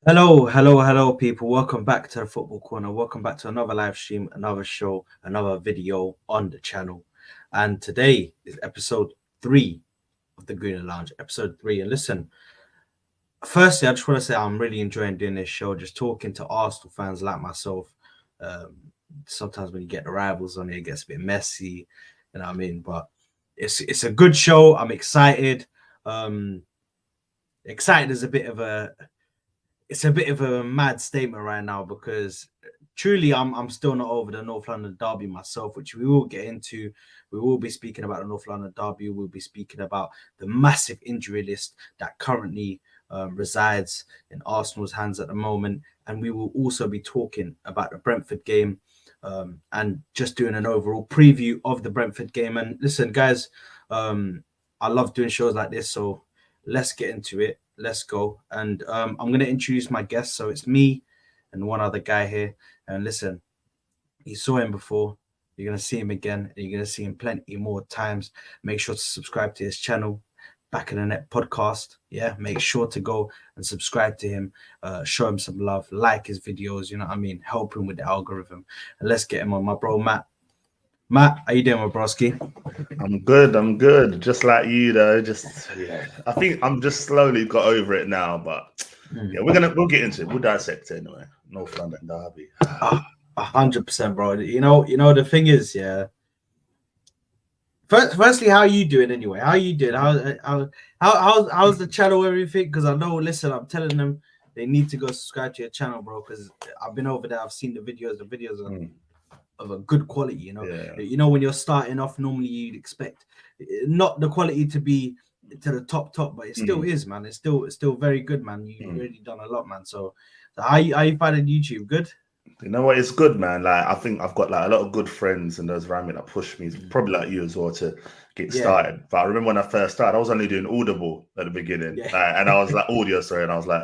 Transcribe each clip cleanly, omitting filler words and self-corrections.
Hello, people. Welcome back to the Football Corner. Welcome back to another live stream, another show, another video on the channel. And today is episode 3 of the Gooner Lounge, episode 3. And listen, firstly, I just want to say I'm really enjoying doing this show, just talking to Arsenal fans like myself. Um, Sometimes when you get the rivals on it gets a bit messy, you know what I mean? But it's a good show. I'm excited. Um, Excited is a bit of a it's a bit of a mad statement right now because truly I'm still not over the North London derby myself, which we will get into. We will be speaking about the North London derby. We'll be speaking about the massive injury list that currently resides in Arsenal's hands at the moment, and we will also be talking about the Brentford game and just doing an overall preview of the Brentford game. And listen, guys, I love doing shows like this, so let's get into it. Let's go. And I'm going to introduce my guest. So it's me and one other guy here. And listen, you saw him before. You're going to see him again. And you're going to see him plenty more times. Make sure to subscribe to his channel, Back in the Net podcast. Yeah, make sure to go and subscribe to him. Show him some love. Like his videos. You know what I mean? Help him with the algorithm. And let's get him on. My bro, Matt. Matt, how you doing, my broski? I'm good. Just like you, though. I think I'm just slowly got over it now. But yeah, we'll get into it. We'll dissect it anyway. North London derby. 100%, bro. The thing is, yeah. Firstly, how are you doing anyway? How are you doing? How's the channel, everything? Because I know, listen, I'm telling them they need to go subscribe to your channel, bro. Because I've been over there, I've seen the videos. The videos are of a good quality. When you're starting off, normally you'd expect not the quality to be to the top, but it still is, man. It's still very good, man. You've really done a lot, man. So how you finding YouTube? Good. You know what? It's good, man. Like I think I've got like a lot of good friends and those around me that push me. Probably like you as well to get started. But I remember when I first started, I was only doing Audible at the beginning, and I was like audio, sorry, and I was like,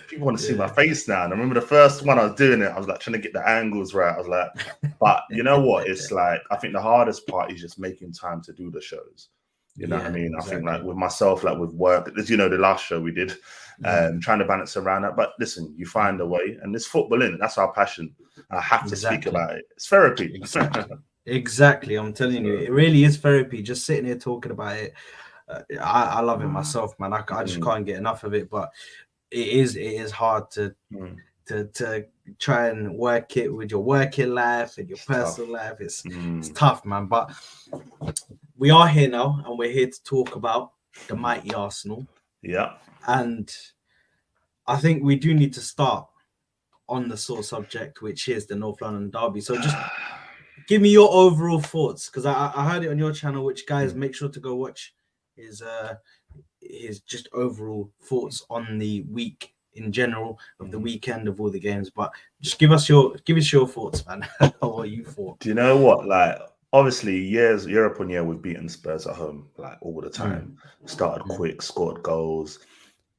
people want to see my face now. And I remember the first one I was doing it, I was like trying to get the angles right. I was like, but you know what? It's like I think the hardest part is just making time to do the shows. You know what I mean? Exactly. I think like with myself, like with work, as you know, the last show we did, trying to balance around that. But listen, you find a way, and it's football in it. That's our passion. I have to speak about it. It's therapy. Exactly. I'm telling you, it really is therapy. Just sitting here talking about it. I love it myself, man. I just can't get enough of it. But it is hard to try and work it with your working life and your personal life. It's tough, man. But we are here now, and we're here to talk about the mighty Arsenal. Yeah. And I think we do need to start on the sore subject, which is the North London derby. So just give me your overall thoughts, because I heard it on your channel, which guys make sure to go watch his just overall thoughts on the week in general, of the weekend, of all the games. But just give us your thoughts, man. What you thought? Do you know what? Like obviously year upon year we've beaten Spurs at home like all the time. Started quick, scored goals.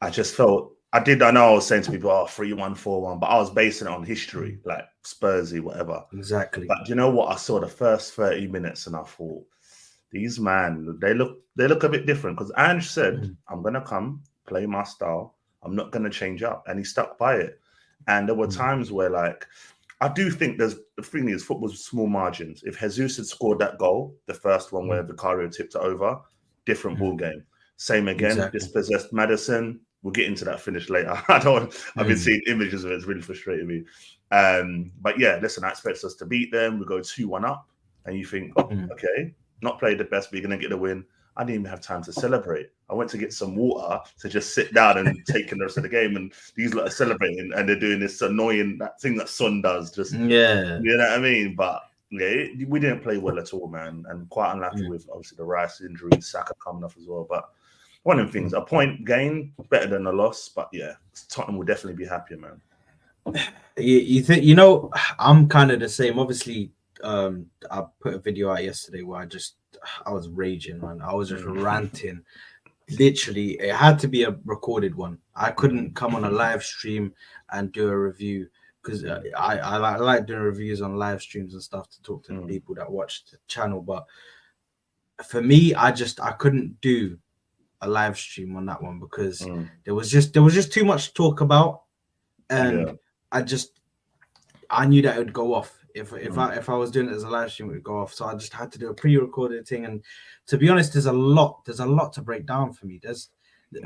I just felt I know I was saying to people, 3-1, 4-1, but I was basing it on history, like Spursy, whatever. Exactly. But do you know what? I saw the first 30 minutes and I thought, these man, they look a bit different, because Ange said, I'm gonna come play my style. I'm not gonna change up, and he stuck by it. And there were times where, like, I do think the thing is, football's small margins. If Jesus had scored that goal, the first one where Vicario tipped it over, different ball game. Same again, dispossessed Maddison. We'll get into that finish later. I've been seeing images of it. It's really frustrating me. But yeah, listen, I expect us to beat them. We go 2-1 up, and you think, okay, not played the best, but you're going to get the win. I didn't even have time to celebrate. I went to get some water to just sit down and take in the rest of the game. And these lot are celebrating, and they're doing this annoying that thing that Son does. Just you know what I mean? But yeah, we didn't play well at all, man. And quite unlucky with obviously the Rice injury, Saka coming off as well. But one of the things, a point gain better than a loss. But yeah, Tottenham will definitely be happier, man. You think I'm kind of the same. Obviously, I put a video out yesterday where I was raging, man. I was just ranting. Literally, it had to be a recorded one. I couldn't come on a live stream and do a review, because I like doing reviews on live streams and stuff to talk to the people that watch the channel. But for me, I couldn't do a live stream on that one, because there was just too much to talk about. and Yeah. I knew that it would go off. If I was doing it as a live stream, it would go off. So I just had to do a pre-recorded thing. And to be honest, there's a lot to break down for me. There's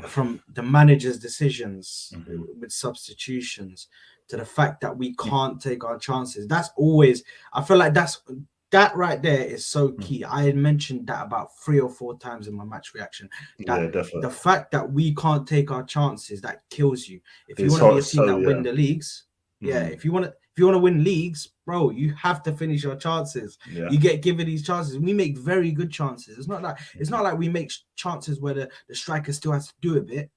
from the manager's decisions with substitutions to the fact that we can't take our chances. That's always, I feel like that right there is so key. I had mentioned that about 3 or 4 times in my match reaction. That Yeah, definitely. the fact that we can't take our chances, that kills you. If you It's want to be a hard, team so, that yeah. win the leagues, if you want to win leagues, bro, you have to finish your chances. Yeah. You get given these chances. We make very good chances. It's not like we make chances where the striker still has to do a bit.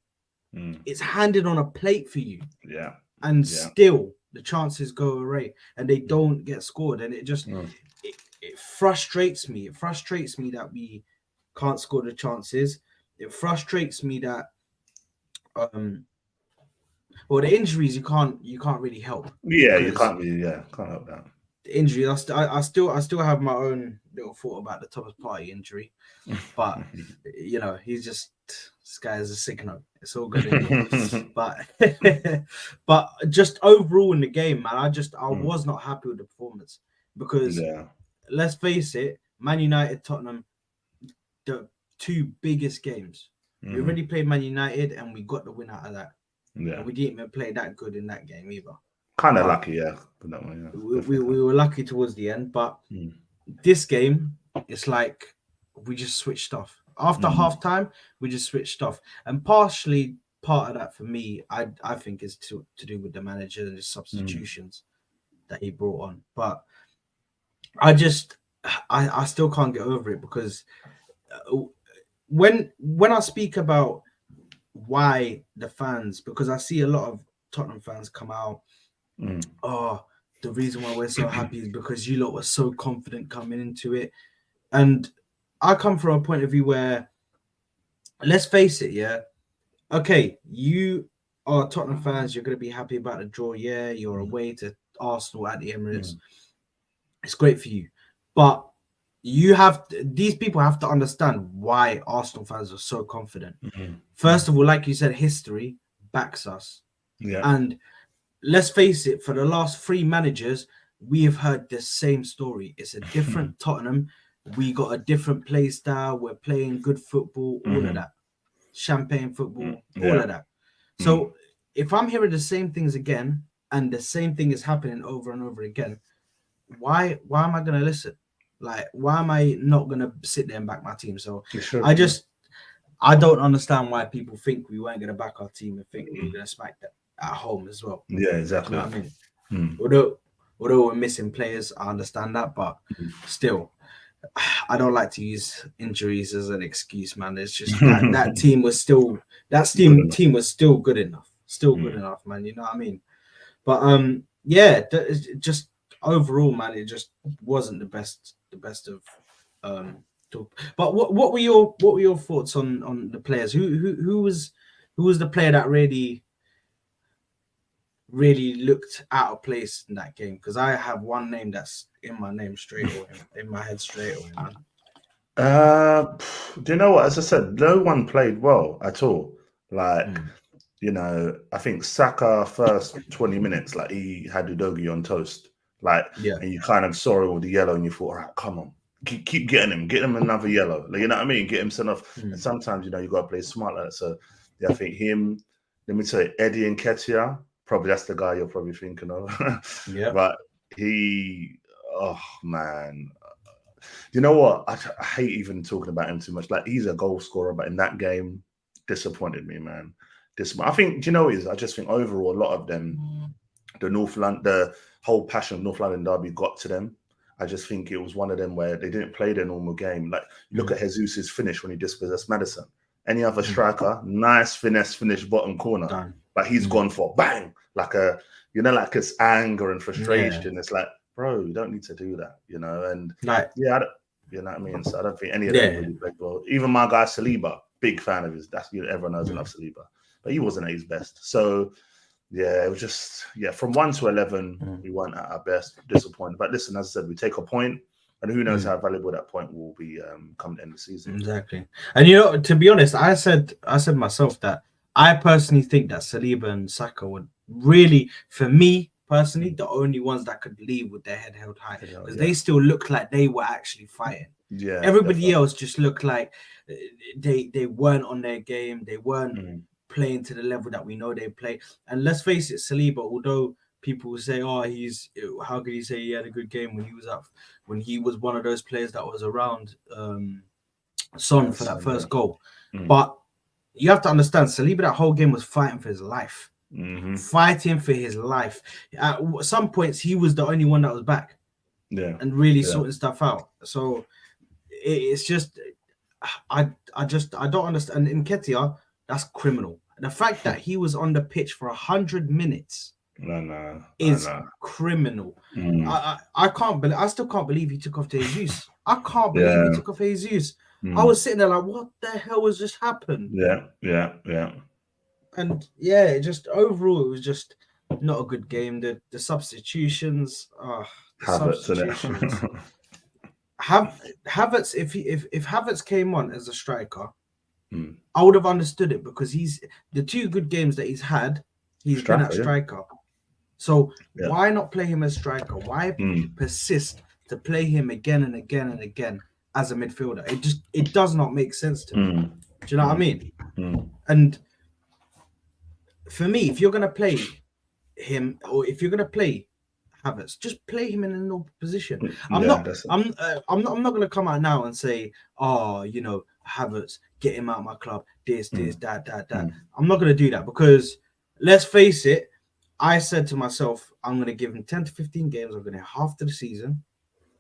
It's handed on a plate for you. Yeah. And still the chances go away and they don't get scored. And it just it frustrates me. It frustrates me that we can't score the chances. It frustrates me that well, the injuries you can't really help. Yeah, you can't really, can't help that. The injury, I still have my own little thought about the Thomas Partey injury, but you know, this guy is a signal. It's all good anyway. but just overall in the game, man, I was not happy with the performance because let's face it, Man United, Tottenham, the 2 biggest games. We already played Man United and we got the win out of that. Yeah, and we didn't even play that good in that game either. Kind of lucky, for that one. Yeah, we were lucky towards the end, but this game, it's like we just switched off. After half time, we just switched off. And partially part of that for me, I think is to do with the manager and his substitutions that he brought on. But I still can't get over it because when I speak about why the fans, because I see a lot of Tottenham fans come out, oh, the reason why we're so happy is because you lot were so confident coming into it. And I come from a point of view where, let's face it, okay, you are Tottenham fans, you're going to be happy about the draw, you're away to Arsenal at the Emirates. It's great for you. But these people have to understand why Arsenal fans are so confident. First of all, like you said, history backs us. Yeah. And let's face it, for the last 3 managers, we have heard the same story. It's a different Tottenham. We got a different play style. We're playing good football, all of that. Champagne football, all of that. So if I'm hearing the same things again, and the same thing is happening over and over again, why am I going to listen? Like, why am I not going to sit there and back my team? So I don't understand why people think we weren't going to back our team and think we were going to smack them at home as well. Yeah, exactly. You know what I mean? Although we're missing players, I understand that, but still, I don't like to use injuries as an excuse, man. It's just that team was still team was still good enough, good enough, man. You know what I mean? But just overall, man, it just wasn't the best of. But what were your thoughts on the players? Who was the player that really looked out of place in that game? Because I have one name that's in my head straight away, man. Do you know what? As I said, no one played well at all. Like, you know, I think Saka first 20 minutes, like he had Udogie on toast. Like, and you kind of saw him with the yellow and you thought, all right, come on. Keep getting him. Get him another yellow. Like, you know what I mean? Get him sent off. And sometimes, you know, you got to play smart like that. So, I think him, let me tell you, Eddie Nketiah, probably that's the guy you're probably thinking of. But oh, man. You know what? I hate even talking about him too much. Like, he's a goal scorer, but in that game, disappointed me, man. I think, do you know what it is? I just think overall, a lot of them, the whole passion of North London derby got to them. I just think it was one of them where they didn't play their normal game. Like, look at Jesus' finish when he dispossessed Maddison. Any other striker, nice finesse finish bottom corner. But he's gone for bang, like it's anger and frustration. It's like, bro, you don't need to do that, you know? And you know what I mean? So I don't think any of them really played well. Even my guy Saliba, big fan of his. Everyone knows I love Saliba, but he wasn't at his best. So it was just from 1 to 11, we weren't at our best. Disappointed. But listen, as I said, we take a point, and who knows how valuable that point will be come the end of the season. Exactly. And you know, to be honest, I said myself that I personally think that Saliba and Saka would really, for me personally, the only ones that could leave with their head held high, because they still looked like they were actually fighting. Yeah, Everybody definitely. else just looked like they weren't on their game. They weren't playing to the level that we know they play. And let's face it, Saliba, although people will say, "Oh, how could he say he had a good game when he was up, when he was one of those players that was around Son for that first goal?" But you have to understand, Saliba, that whole game was fighting for his life, fighting for his life. At some points, he was the only one that was back, and really sorting stuff out. So it's just, I don't understand. And Nketiah, that's criminal. The fact that he was on the pitch for 100 minutes is criminal. I can't believe. I still can't believe he took off to Jesus. I can't believe he took off Jesus. I was sitting there like, what the hell has just happened? Yeah. And yeah, it just overall it was just not a good game. The substitutions, substitutions. Havertz, if Havertz came on as a striker, I would have understood it, because he's the two good games that he's had, he's been at striker. So why not play him as striker? Why persist to play him again and again and again as a midfielder? It does not make sense to me. Do you know what I mean? And for me, if you're gonna play him, or if you're gonna play Havertz, just play him in a normal position. I'm not gonna come out now and say, oh, Havertz, get him out of my club, this, that. I'm not gonna do that, because let's face it, I said to myself, I'm gonna give him 10 to 15 games. I'm gonna half the season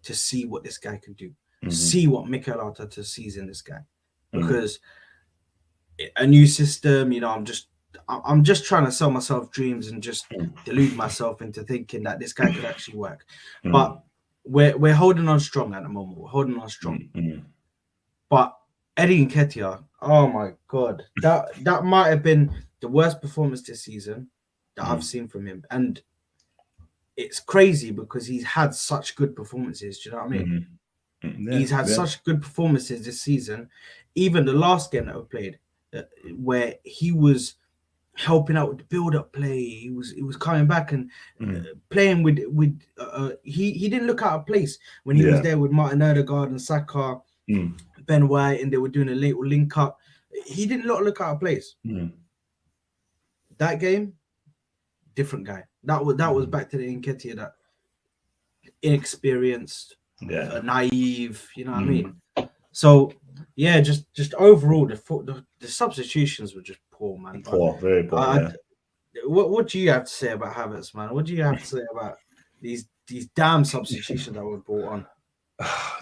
to see what this guy can do, see what Mikel Arteta sees in this guy, because a new system, I'm just trying to sell myself dreams and just delude myself into thinking that this guy could actually work. But we're holding on strong at the moment. We're holding on strong. But Eddie Nketiah, oh my God, that might have been the worst performance this season that I've seen from him. And it's crazy because he's had such good performances. Do you know what I mean? He's had such good performances this season. Even the last game that we played, where he was helping out with the build-up play, he was coming back and playing with he didn't look out of place when he was there with Martin Odegaard and Saka, Ben White, and they were doing a little link up. He didn't look out of place. That game, different guy. That was back to the Nketiah, that inexperienced, naive. You know what I mean? So yeah, just overall the substitutions were just poor, man. Poor, very poor. What do you have to say about Havertz, man? What do you have to say about these damn substitutions that were brought on?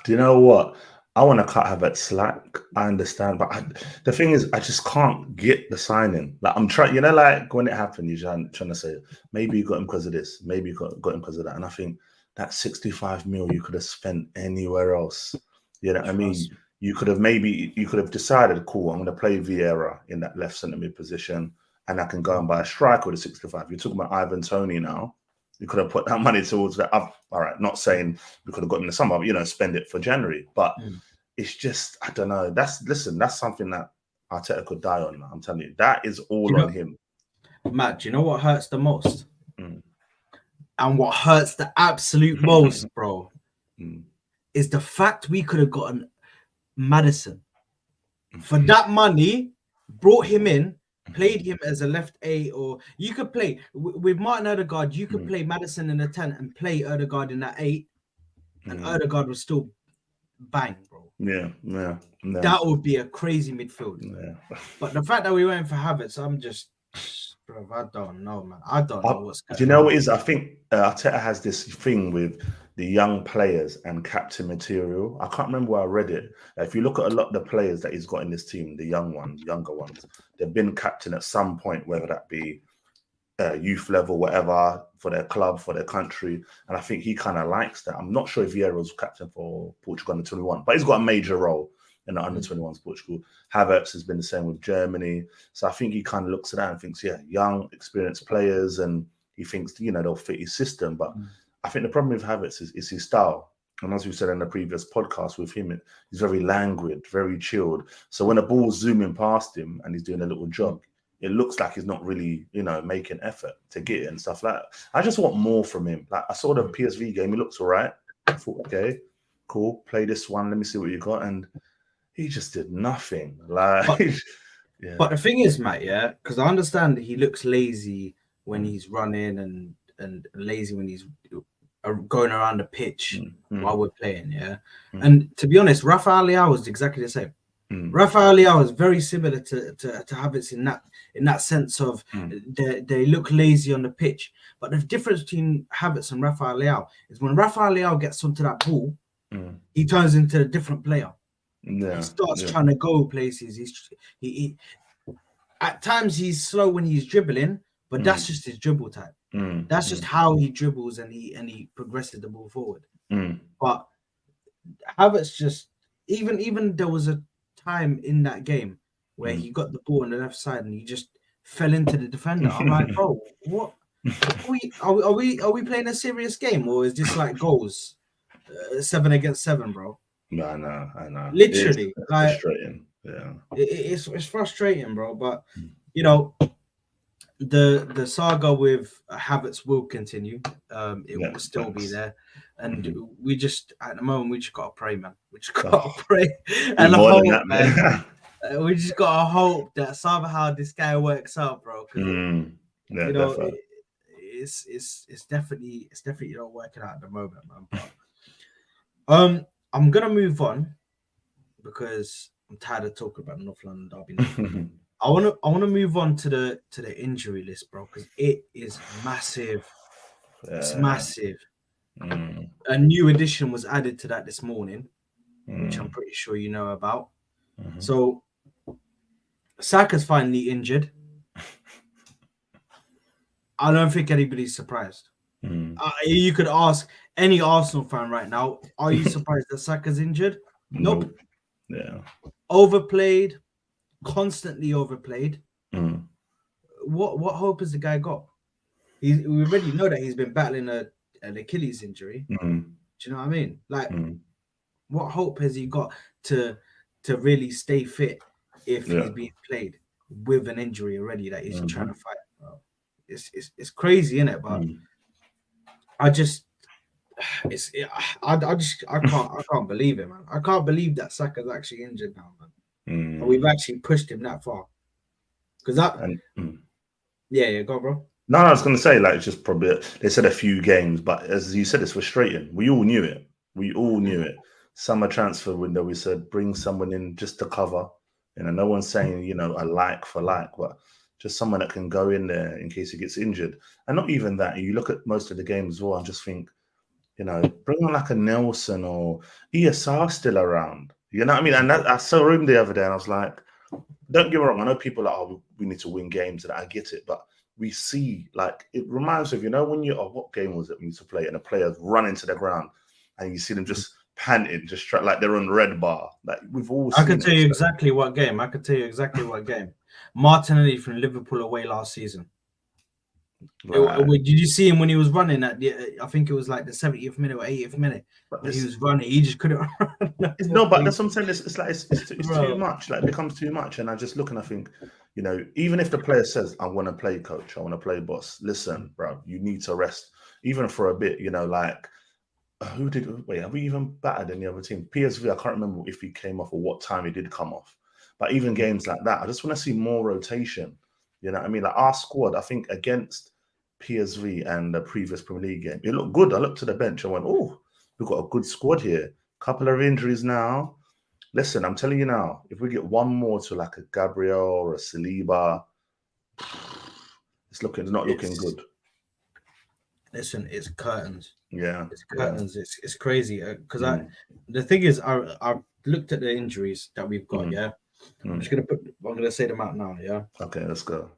Do you know what? I want to cut Havertz slack. I understand, but the thing is, I just can't get the signing. Like, I'm trying, like when it happened, you're trying to say maybe you got him because of this, maybe you got him because of that, and I think that 65 mil you could have spent anywhere else. You know what I mean? You could have decided, cool, I'm going to play Vieira in that left centre mid position, and I can go and buy a striker with a 65. You're talking about Ivan Toney now. You could have put that money towards that. All right, not saying we could have got him in the summer, but, spend it for January. But it's just, I don't know. That's something that Arteta could die on. I'm telling you, that is all on him. Matt, do you know what hurts the most? And what hurts the absolute most, bro, is the fact we could have gotten Maddison for that money, brought him in, played him as a left A, or you could play with Martin Odegaard. You could play Maddison in the 10 and play Odegaard in that 8, and Odegaard was still bang, bro. Yeah. That would be a crazy midfield. But the fact that we went for Havertz, I'm just, bro, I don't know, man. I don't know what's going on. Do you know what it is? I think Arteta has this thing with the young players and captain material. I can't remember where I read it. If you look at a lot of the players that he's got in this team, the younger ones, they've been captain at some point, whether that be youth level, whatever, for their club, for their country. And I think he kind of likes that. I'm not sure if Vieira was captain for Portugal under 21, but he's got a major role in the under 21s Portugal. Havertz has been the same with Germany. So I think he kind of looks at that and thinks, young, experienced players, and he thinks, they'll fit his system. But I think the problem with Havertz is his style. And as we said in the previous podcast with him, he's very languid, very chilled. So when a ball's zooming past him and he's doing a little jog, it looks like he's not really, making effort to get it and stuff like that. I just want more from him. Like I saw the PSV game, he looks all right. I thought, okay, cool, play this one. Let me see what you got. And he just did nothing. Like, yeah. But the thing is, Matt, yeah, because I understand he looks lazy when he's running and lazy when he's going around the pitch while we're playing, yeah. And to be honest, Rafael Leao was exactly the same. Rafael Leao is very similar to Havertz in that sense of they look lazy on the pitch. But the difference between Havertz and Rafael Leao is when Rafael Leao gets onto that ball, he turns into a different player. Yeah, he starts trying to go places. He at times he's slow when he's dribbling, but that's just his dribble type. That's just how he dribbles and he progresses the ball forward. But Havertz just even there was a time in that game where he got the ball on the left side and he just fell into the defender. I'm like, bro, what? Are we playing a serious game, or is this like goals 7 against 7, bro? No, I know. Literally, it's like frustrating. Yeah, it's frustrating, bro. But the saga with Havertz will continue. It will still be there, and we just at the moment we just gotta pray, man. We just gotta pray and hope, man. We just gotta hope that somehow this guy works out, bro. Because it's definitely not working out at the moment, man. But I'm gonna move on because I'm tired of talking about North London Derby. I want to move on to the injury list, bro, because it is massive. It's massive. A new addition was added to that this morning, which I'm pretty sure you know about. So Saka's finally injured. I don't think anybody's surprised. You could ask any Arsenal fan right now, are you surprised that Saka's injured? Nope. Yeah. Overplayed, constantly overplayed. What hope has the guy got? We already know that he's been battling an Achilles injury. Do you know what I mean? Like, what hope has he got to really stay fit if he's being played with an injury already that he's trying to fight? Bro. It's crazy, isn't it? But I can't believe it, man. I can't believe that Saka's actually injured now, man. And we've actually pushed him that far. Because yeah, go on, bro. No, I was going to say, like, just probably they said a few games, but as you said, it's frustrating. We all knew it. Summer transfer window, we said bring someone in just to cover. No one's saying a like for like, but just someone that can go in there in case he gets injured. And not even that. You look at most of the games as well and just think, bring on like a Nelson or ESR still around. You know what I mean? And I saw him the other day, and I was like, don't get me wrong. I know people are like, we need to win games, and I get it, but we see, like, it reminds me of, when what game was it we used to play and the players run into the ground and you see them just panting, just like they're on red bar. Like, we've all seen I can tell you exactly what game. Martinelli from Liverpool away last season. Right. Did you see him when he was running at I think it was like the 70th minute or 80th minute? But he was running. He just couldn't run. No, but that's what I'm saying. It's like it's too much. Like, it becomes too much. And I just look and I think, even if the player says, I want to play, coach, I want to play, boss. Listen, bro, you need to rest, even for a bit. Like, have we even battered any other team? PSV, I can't remember if he came off or what time he did come off. But even games like that, I just want to see more rotation. You know what I mean? Like, our squad, I think against PSV and the previous Premier League game, it looked good. I looked to the bench and went, oh, we've got a good squad here. Couple of injuries now. Listen, I'm telling you now, if we get one more to like a Gabriel or a Saliba, it's not looking good. Listen, it's curtains. Yeah, it's curtains. Yeah. It's crazy because the thing is, I looked at the injuries that we've got. Yeah, I'm gonna say them out now. Yeah. Okay, let's go.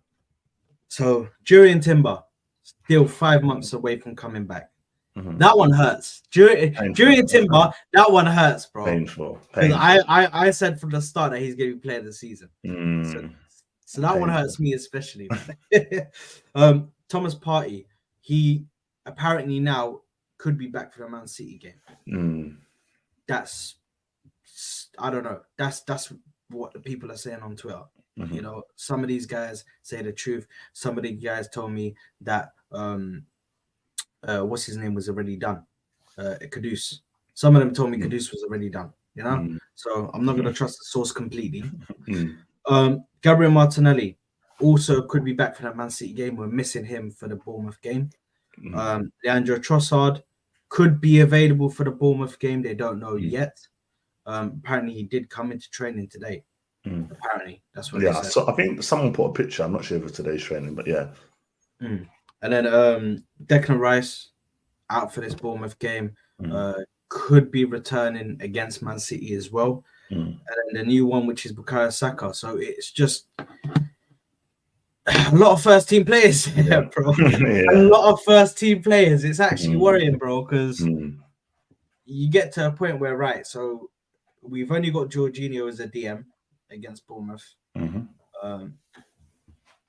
So Jurriën Timber still 5 months away from coming back. That one hurts. Jurriën Timber, that one hurts, bro. Painful. I said from the start that he's going to be playing the season. So that one hurts me especially. Thomas Partey, he apparently now could be back for the Man City game. That's, I don't know. That's what the people are saying on Twitter. You know, some of these guys say the truth. Some of the guys told me that what's his name was already done. Kudus. Some of them told me Kudus was already done. You know, so I'm not gonna trust the source completely. Gabriel Martinelli also could be back for that Man City game. We're missing him for the Bournemouth game. Leandro Trossard could be available for the Bournemouth game. They don't know yet. Apparently, he did come into training today. Apparently, that's what they said. So I think someone put a picture. I'm not sure if it's today's training, but yeah. And then Declan Rice out for this Bournemouth game. Could be returning against Man City as well. And then the new one, which is Bukayo Saka. So it's just a lot of first team players, bro. A lot of first team players. It's actually worrying, bro, because you get to a point where, right, so we've only got Jorginho as a DM against Bournemouth. The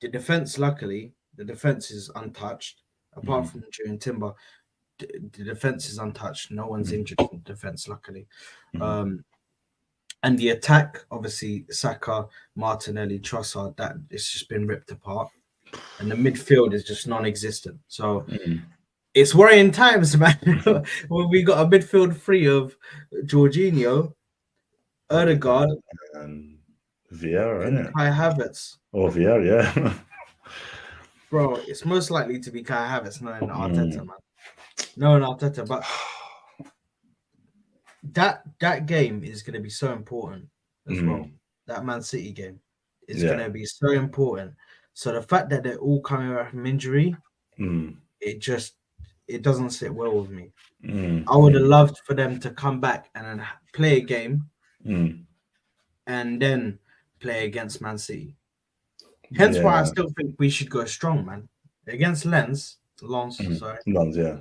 defense, luckily, the defense is untouched, apart from during Timber. The defense is untouched. No one's injured in the defense, luckily. And the attack, obviously, Saka, Martinelli, Trossard, that it's just been ripped apart. And the midfield is just non-existent. So it's worrying times, man. When we got a midfield free of Jorginho, Odegaard, and Vieira, and Kai Havertz. Oh, Vieira, yeah. Bro, it's most likely to be Kai Havertz, knowing Arteta, man. No, Arteta, but that game is going to be so important as well. That Man City game is going to be so important. So the fact that they're all coming back from injury, it doesn't sit well with me. I would have loved for them to come back and then play a game and then play against Man City. Hence why I still think we should go strong, man. Against Lens, yeah.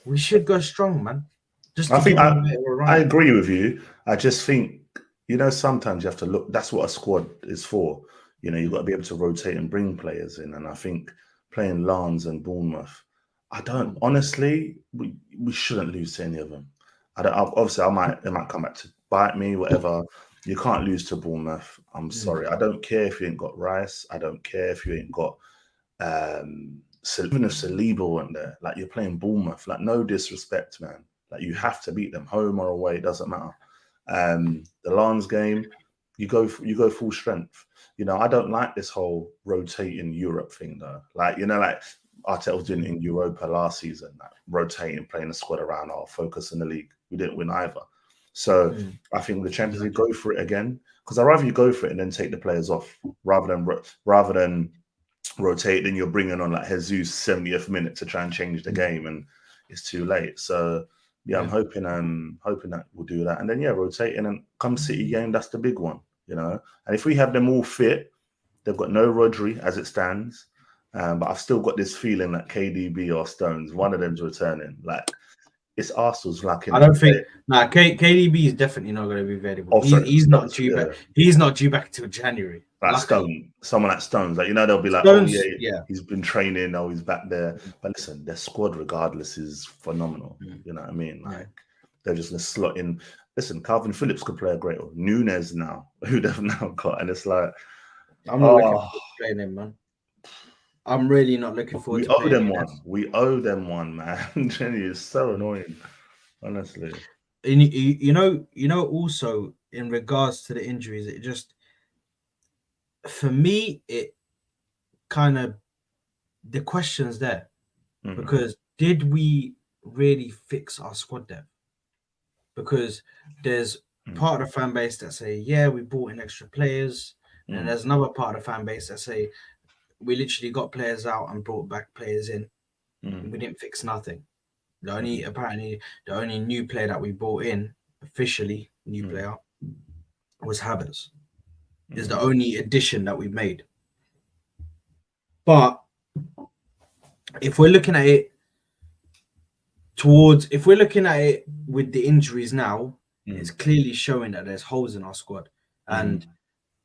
We should go strong, man. I agree with you. I just think, sometimes you have to look. That's what a squad is for. You've got to be able to rotate and bring players in. And I think playing Lens and Bournemouth, honestly, we shouldn't lose to any of them. Obviously, it might come back to bite me, whatever. You can't lose to Bournemouth. I'm sorry. I don't care if you ain't got Rice. I don't care if you ain't got even if Saliba went there. Like, you're playing Bournemouth. Like, no disrespect, man. Like, you have to beat them, home or away. It doesn't matter. The Lens game, you go full strength. I don't like this whole rotating Europe thing, though. Like, like Arteta was doing it in Europa last season, like rotating, playing the squad around our focus in the league. We didn't win either. So I think the Champions League, go for it again, because I'd rather you go for it and then take the players off rather than rotate. Then you're bringing on like Jesus 70th minute to try and change the game, and it's too late. So I'm hoping that we'll do that, and then rotating, and come City game, that's the big one, And if we have them all fit, they've got no Rodri as it stands, but I've still got this feeling that KDB or Stones, one of them's returning. Like, it's Arsenal's luck. I don't think. KDB is definitely not going to be available. He's not due back. He's not due back until January. Like someone like Stones, like they'll be like, Stones, he's been training. Oh, he's back there. But listen, their squad, regardless, is phenomenal. You know what I mean? Like, they're just gonna slot in. Listen, Calvin Phillips could play a great role. Nunes now, who they've now got, and it's like, I'm not looking forward to playing him, man. I'm really not looking forward to playing him. We owe them one, man. Jenny is so annoying, honestly. And also in regards to the injuries, it just, for me, it kind of, the question's there, because did we really fix our squad depth? Because there's part of the fan base that say, we brought in extra players, and there's another part of the fan base that say, we literally got players out and brought back players in. We didn't fix nothing. Apparently the only new player that we brought in, officially new player, was Havertz. Is the only addition that we made. But if we're looking at it with the injuries now, it's clearly showing that there's holes in our squad. And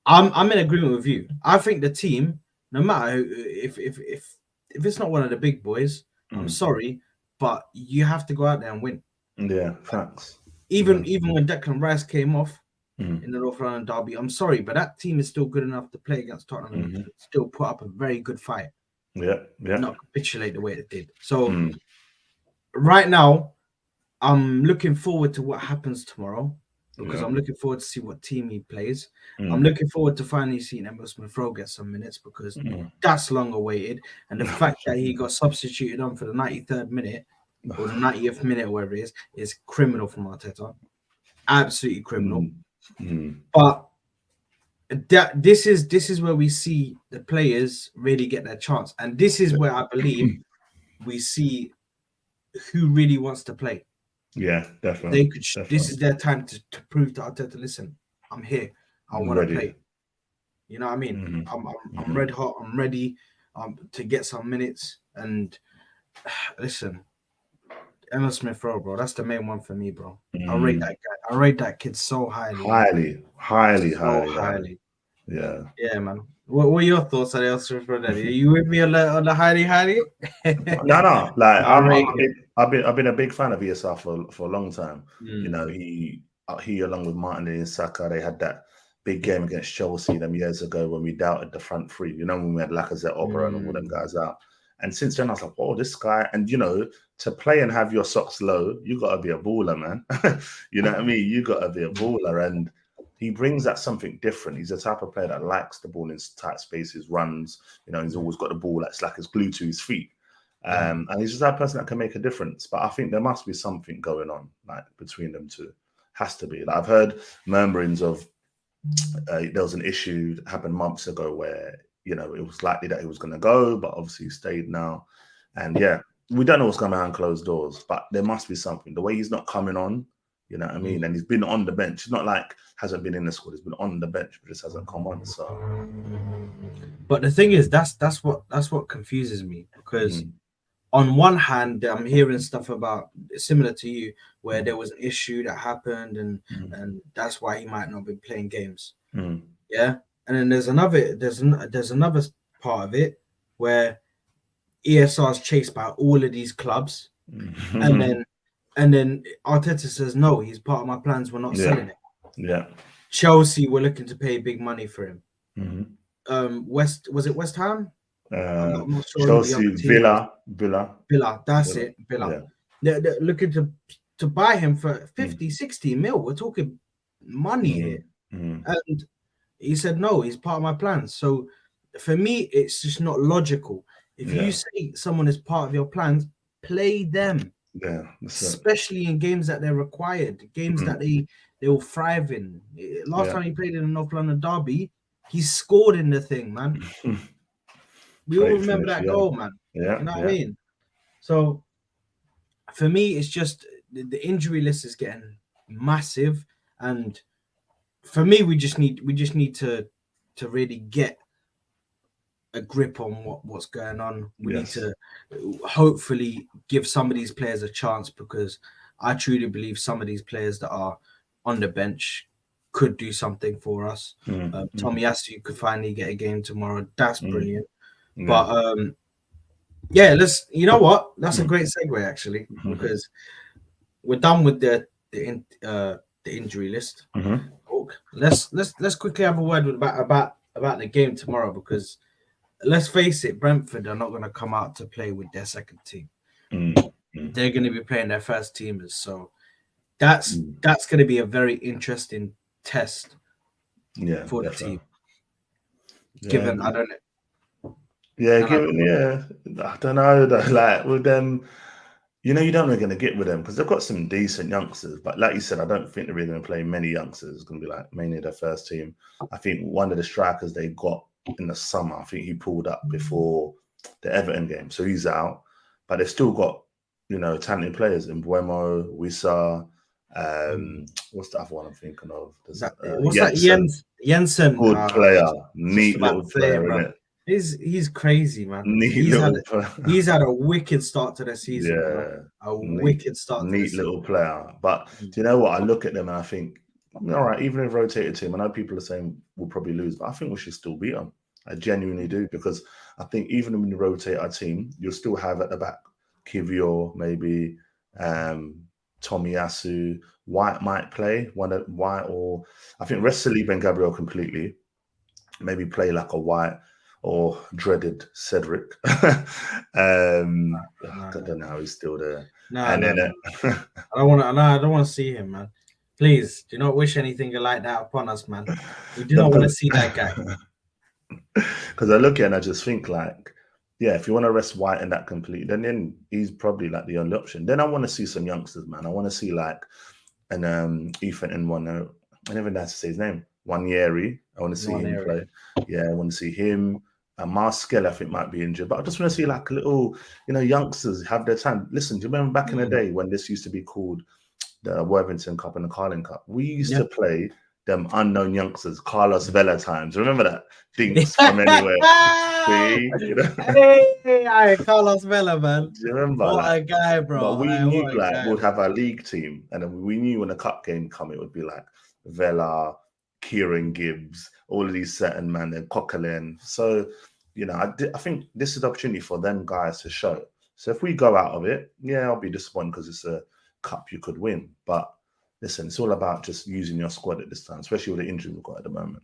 I'm in agreement with you. I think the team, no matter if it's not one of the big boys, I'm sorry, but you have to go out there and win. Yeah, facts. Even when Declan Rice came off, in the North London derby. I'm sorry, but that team is still good enough to play against Tottenham and still put up a very good fight. Yeah, yeah. Not capitulate the way it did. So right now, I'm looking forward to what happens tomorrow because I'm looking forward to see what team he plays. I'm looking forward to finally seeing Emil Smith Rowe get some minutes because that's long awaited. And the fact that he got substituted on for the 93rd minute or the 90th minute, or whatever it is criminal from Arteta. Absolutely criminal. But this is where we see the players really get their chance. And this is where I believe we see who really wants to play. Yeah, definitely. This is their time to prove to Arteta, listen, I'm here. I want to play. You know what I mean? I'm red hot. I'm ready to get some minutes. And listen, Emil Smith Rowe, bro, that's the main one for me, bro. I rate that guy. I rate that kid so highly. Highly. Yeah. Yeah, man. What are your thoughts on Emil Smith Rowe? Are you with me on the highly? No. Like I I've been a big fan of ESR for a long time. You know, he along with Martin and Saka, they had that big game against Chelsea them years ago when we doubted the front three. You know, when we had Lacazette, Oberon, and all them guys out. And since then, I was like, oh, this guy. And, you know, to play and have your socks low, you got to be a baller, man. You know what I mean? You got to be a baller. And he brings that something different. He's the type of player that likes the ball in tight spaces, runs. You know, he's always got the ball that's like it's glued to his feet. And he's just that person that can make a difference. But I think there must be something going on, like, between them two. Has to be. Like, I've heard murmurings of there was an issue that happened months ago where, you know, it was likely that he was going to go, but obviously he stayed now. And yeah, we don't know what's going on behind closed doors, but there must be something. The way he's not coming on, you know what I mean? And he's been on the bench. It's not like hasn't been in the squad. He's been on the bench, but just hasn't come on. So, but the thing is, that's what confuses me because on one hand, I'm hearing stuff about similar to you, where there was an issue that happened, and that's why he might not be playing games. Yeah. And then there's another part of it where ESR is chased by all of these clubs, and then Arteta says no, he's part of my plans. We're not selling it. Yeah. Chelsea were looking to pay big money for him. Was it West Ham? I'm not sure. Chelsea, Villa. That's it. Villa. Yeah. They're looking to buy him for 50, 60 mil. We're talking money here, and he said, no, he's part of my plans. So for me, it's just not logical. If you say someone is part of your plans, play them. Yeah. Especially in games that they're required, games that they will thrive in. Last time he played in the North London derby, he scored in the thing, man. We all remember that goal, man. Yeah. You know what I mean? So for me, it's just the injury list is getting massive, and for me, we just need to really get a grip on what's going on. We need to hopefully give some of these players a chance, because I truly believe some of these players that are on the bench could do something for us. Tomiyasu could finally get a game tomorrow. That's brilliant. But let's. You know what? That's a great segue actually, because we're done with the injury list. Let's quickly have a word about the game tomorrow, because let's face it, Brentford are not going to come out to play with their second team. They're going to be playing their first teamers, so that's going to be a very interesting test for the team. Given I don't know. I don't know though. Like with them, you know, you don't know what you're going to get with them, because they've got some decent youngsters. But like you said, I don't think they're really going to play many youngsters. It's going to be like mainly their first team. I think one of the strikers they got in the summer, I think he pulled up before the Everton game, so he's out. But they've still got, you know, talented players in Buemo, Wissa. What's the other one I'm thinking of? What's Jensen? Good player, neat little player, isn't it? He's crazy, man. He's had a wicked start to the season. Wicked start. Neat little player. But do you know what? I look at them and I think, all right, even if rotated team, I know people are saying we'll probably lose, but I think we should still beat them. I genuinely do, because I think even when you rotate our team, you'll still have at the back Kivior, maybe Tomiyasu. White might play White, or I think rest Saliba and Gabriel completely. Maybe play like a White or dreaded Cedric. I don't know how he's still there. And then I don't want to see him, man. Please do not wish anything like that upon us, man. We do not want to see that guy. Because I look at it and I just think like, yeah, if you want to rest White in that complete, then he's probably like the only option. Then I want to see some youngsters, man. I want to see like Ethan and one. I never know how to say his name. Wanyeri. I want to see him play. Yeah, I want to see him. Marskell, I think, might be injured, but I just want to see like little, youngsters have their time. Listen, do you remember back in the day when this used to be called the Worthington Cup and the Carling Cup? We used to play them unknown youngsters, Carlos Vela times. Remember that? Dinks from anywhere. See? Hey, Carlos Vela, man. Do you remember? What a guy, bro. But we knew like we'd have our league team, and then we knew when a cup game come, it would be like Vela, Kieran Gibbs, all of these certain men, and Coquelin. So, I think this is the opportunity for them guys to show. So if we go out of it, yeah, I'll be disappointed because it's a cup you could win. But listen, it's all about just using your squad at this time, especially with the injury we've got at the moment.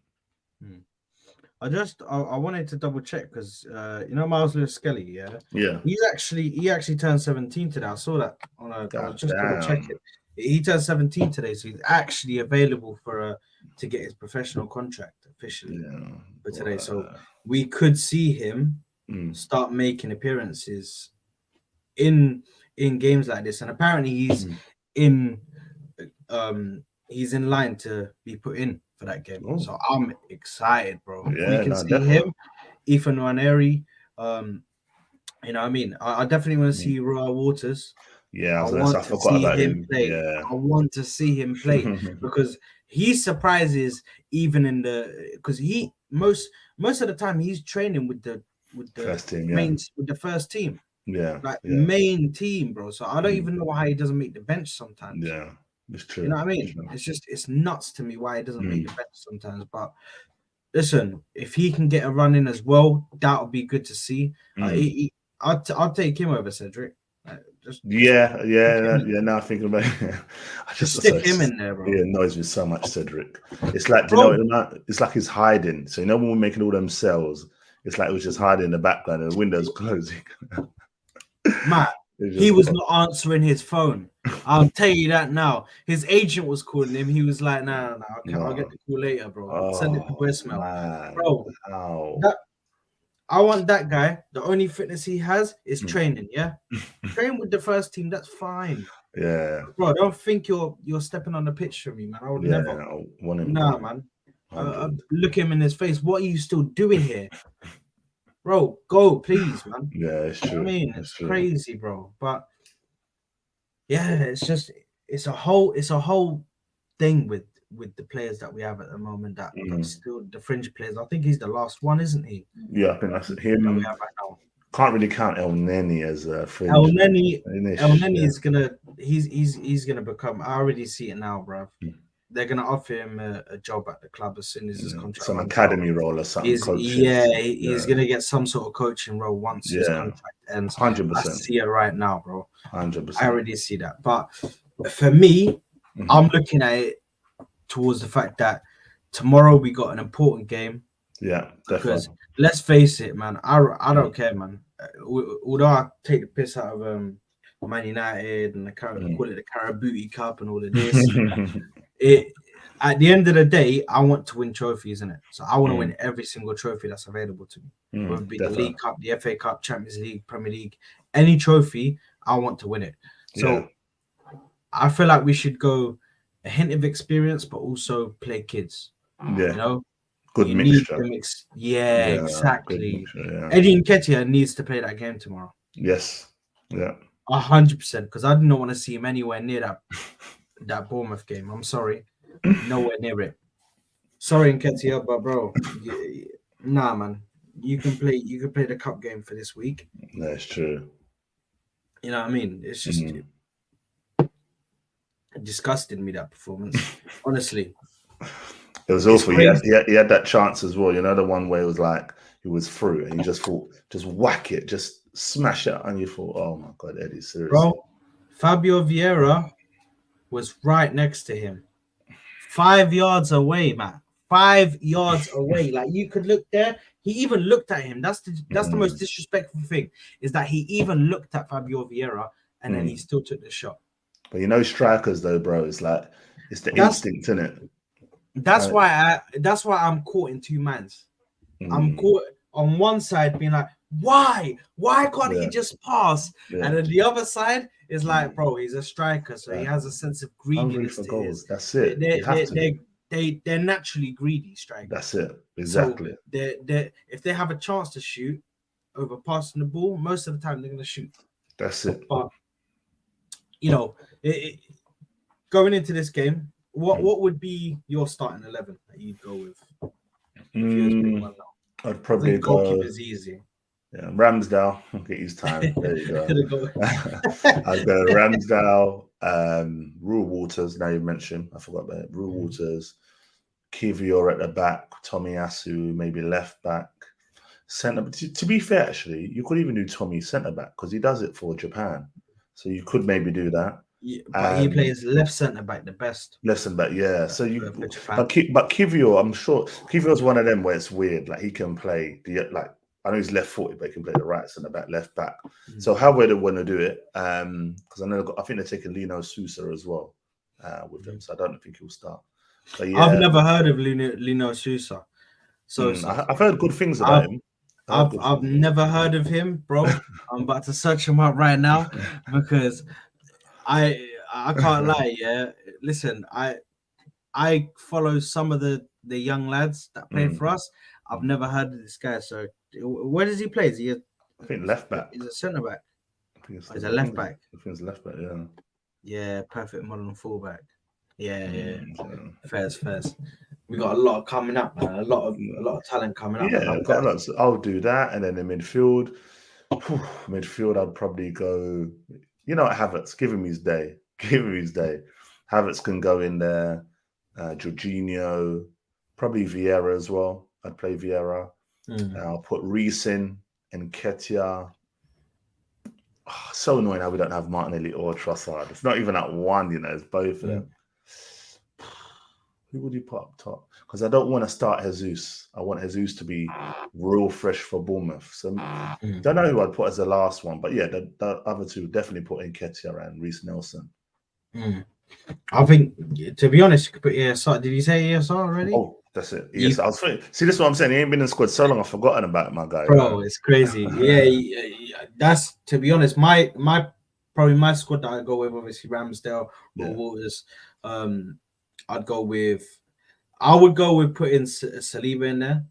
I wanted to double check because Miles Lewis Skelly, yeah, he actually turned 17 today. I saw that on I was just double checking. He turned 17 today, so he's actually available to get his professional contract officially for today. So we could see him start making appearances in games like this, and apparently he's in line to be put in for that game. Oh. So I'm excited, bro. Yeah, we can see him, Ethan Nwaneri. I definitely want to see Roy Waters. Yeah, I want to see him play. Yeah. I want to see him play because he surprises even because he most of the time he's training with the first team, with the first team. Yeah, main team, bro. So I don't even know why he doesn't make the bench sometimes. Yeah, it's true. You know what I mean? It's nuts to me why he doesn't make the bench sometimes. But listen, if he can get a run in as well, that would be good to see. I'll take him over Cedric. Now thinking about it, I just stick him in there, bro. He annoys me so much, Cedric. It's like, it's like he's hiding. So when we're making all them cells, it's like it was just hiding in the background and the windows closing. Matt, he was not answering his phone. I'll tell you that now. His agent was calling him. He was like, no, I'll get the call later, bro. Send it to voicemail. Man. Bro, I want that guy. The only fitness he has is training, yeah? Train with the first team, that's fine. Yeah. Bro, don't think you're stepping on the pitch for me, man. I would never. Nah, man. Look him in his face. What are you still doing here? Bro, go, please, man. Yeah, it's true. I mean, it's crazy, bro. But yeah, it's a whole thing with the players that we have at the moment that are still the fringe players. I think he's the last one, isn't he? Yeah, I think that's him. That we have right now. Can't really count El Neni as a fringe. El Neni is he's gonna become. I already see it now, bro. They're gonna offer him a job at the club as soon as his contract. Some academy role or something. He's gonna get some sort of coaching role once his contract ends. 100%. I see it right now, bro. 100%. I already see that. But for me, I'm looking at it towards the fact that tomorrow we got an important game. Yeah, definitely. Because let's face it, man. I don't care, man. Although I take the piss out of Man United and call it the Carabooty Cup and all of this. At the end of the day, I want to win trophies, innit? So I want to win every single trophy that's available to me. Whether it be the League Cup, the FA Cup, Champions League, Premier League, any trophy, I want to win it. So I feel like we should go a hint of experience, but also play kids. Yeah. Good mixture. Yeah, exactly. Eddie Nketiah needs to play that game tomorrow. Yes. Yeah. 100%, because I do not want to see him anywhere near that Bournemouth game. I'm sorry. Nowhere near it. Sorry, Nketiah, but bro, nah, man. You can play the cup game for this week. That's true. You know what I mean? It's just it disgusted me, that performance. Honestly. It was awful. He had that chance as well. You know, the one where it was like he was through and you just thought, just whack it, just smash it, and you thought, oh my god, Eddie, seriously. Bro, Fabio Vieira was right next to him, 5 yards away, man. 5 yards away. Like you could look there. He even looked at him. That's the most disrespectful thing, is that he even looked at Fabio Vieira and then he still took the shot. But you know, strikers though, bro, it's like it's the That's instinct, isn't it? that's why I'm caught in two minds. I'm caught on one side being like, why can't he just pass? Yeah. And then the other side is like, bro, he's a striker, so he has a sense of Hungry greediness for to goals. his. That's it. You have to. They're naturally greedy strikers. That's it. Exactly. So if they have a chance to shoot over passing the ball, most of the time they're going to shoot. That's it. But you know, going into this game, what would be your starting 11 that you'd go with? If you was picking one now? I'd probably go. Goalkeeper's easy. Yeah, Ramsdale. Get his time. There you go. I'd go Ramsdale, Rue Waters. Now you mentioned, I forgot about it. Rue Waters, Kivior at the back, Tomiyasu maybe left back, centre. To be fair, actually, you could even do Tommy centre back because he does it for Japan. So you could maybe do that. Yeah, but he plays left centre back the best. Left centre back, yeah. So you, but Kivior, I'm sure Kivior's one of them where it's weird. Like he can play I know he's left-footed, but he can play the right centre back, left back. So how would they want to do it? Because I think they're taking Lino Sousa as well with them. So I don't think he'll start. But yeah, I've never heard of Lino Sousa. So I've heard good things about him. I've never heard of him, bro. I'm about to search him up right now because I can't lie. Yeah, listen, I follow some of the young lads that play for us. I've never heard of this guy. So where does he play? Is he I think left back. He's a centre back. He's a left back. I think it's left back. Yeah. Yeah, perfect modern fullback. Yeah. Fairs. We got a lot coming up, man. A lot of talent coming up. Yeah, I'll do that, and then in midfield, I'd probably go. You know, Havertz, give him his day. Havertz can go in there. Jorginho, probably Vieira as well. I'd play Vieira. I'll put Reece in and Ketia. Oh, so annoying how we don't have Martinelli or Trossard. It's not even at one, you know, it's both of them. Who would you put up top? Because I don't want to start Jesus. I want Jesus to be real fresh for Bournemouth. So don't know who I'd put as the last one. But yeah, the other two definitely put in Ketia and Reece Nelson. I think, to be honest, you could put ESR. Did you say ESR already? Oh, that's it. Yes, I was thinking. See, this is what I'm saying. He ain't been in the squad so long. I've forgotten about it, my guy. Bro, it's crazy. Yeah, that's, to be honest, my probably my squad that I go with, obviously Ramsdale or Waters. I would go with putting Saliba in there.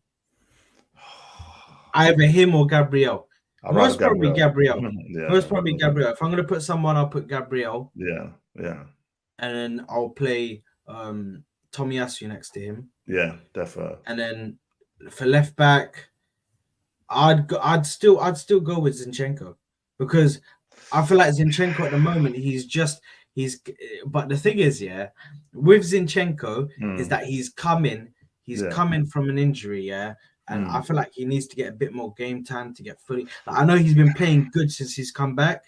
Either him or Gabriel. Most probably Gabriel. Most probably Gabriel. If I'm gonna put someone, I'll put Gabriel. Yeah. And then I'll play Tomiyasu next to him. Yeah, definitely. And then for left back, I'd still go with Zinchenko, because I feel like Zinchenko at the moment but the thing is, with Zinchenko is that he's coming from an injury, and I feel like he needs to get a bit more game time to get fully. Like, I know he's been playing good since he's come back.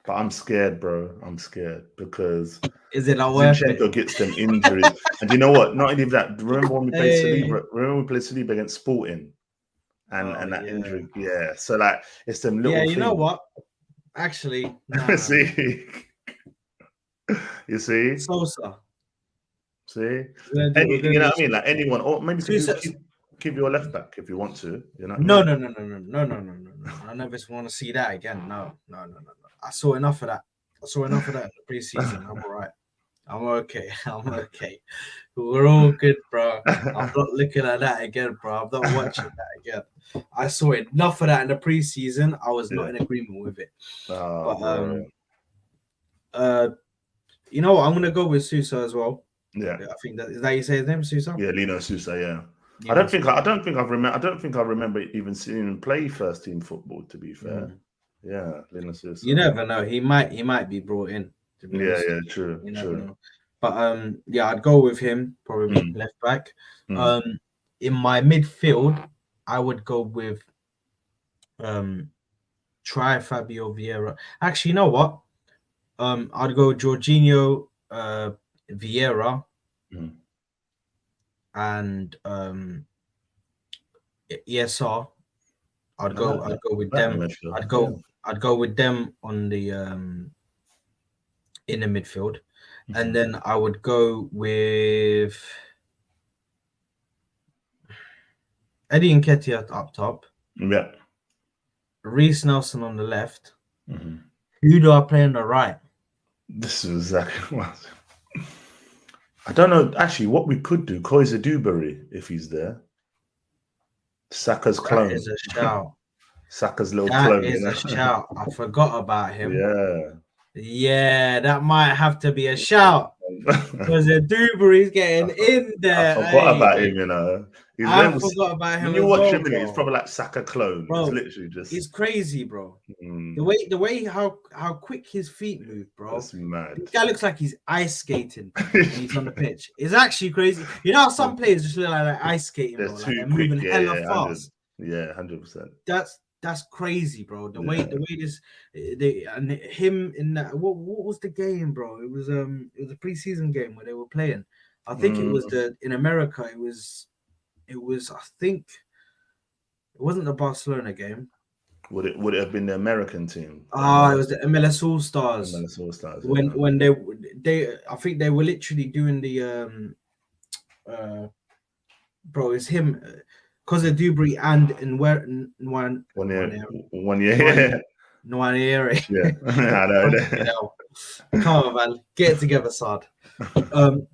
But I'm scared, bro. I'm scared because Zinchenko gets them injuries. And you know what? Not even that. Remember when we played Saliba? Remember we played Saliba against Sporting, and that injury. Yeah. So like it's them little. Yeah, you know what? Actually, see. You see? Sosa. See? You know what I mean? Like anyone, or maybe keep your left back if you want to. You know? No. I never want to see that again. No. I saw enough of that. In the preseason. I'm all right. I'm okay. We're all good, bro. I'm not looking at that again, bro. I'm not watching that again. I saw enough of that in the preseason. I was not in agreement with it. You know what? I'm gonna go with Sousa as well. Yeah, I think is that you say his name, Sousa? Yeah, Lino Sousa. Yeah. I don't think I remember even seeing him play first team football. To be fair, yeah, Lino Sousa. You never know. He might be brought in. To be honest. True. Know. But I'd go with him probably left back. In my midfield, I would go with try Fabio Vieira. Actually, you know what? I'd go Jorginho, Vieira, Mm. and ESR. I'd I like go. I'd that. go with That in them. the midfield. I'd Yeah. go. I'd go with them on the in the midfield, and Mhm. then I would go with Eddie Nketiah up top, Yeah. Reece Nelson on the left. Mhm. Who do I play on the right? This is exactly what I don't know. Actually, what we could do, Koiser Dewberry, if he's there, Saka's That clone, is a shout. Saka's little That clone, you is a know. shout. I forgot about him. Yeah. Yeah, that might have to be a shout because the Dewberry's I, getting for- in I there. forgot Hey, about him, you know. He's I when forgot about when him you as watch well, him, it's bro. probably like Saka clone. It's Bro, literally just it's crazy, bro. mm, The way how quick his feet move, bro. that's mad. This guy looks like he's ice skating when he's on the pitch. It's actually crazy. You know how some players just look like they're ice skating, They're bro. Like too they're quick. moving Yeah, hella yeah, 100. fast. Yeah, 100%. That's crazy, bro. Yeah. The way this they and him in that what was the game, bro? It was a preseason game where they were playing. I think it was Mm, the in America. It was I think it wasn't the Barcelona game. would it have been the American team? The Ah, it MLS, was the MLS All Stars MLS All Stars. when Yeah. they I think they were literally doing the uh bro, it's him, because of Dewberry and in where One one year. area, 1 year. one Yeah. one area. Yeah. I Fucking know. hell. Come on, man, get it together, Sad.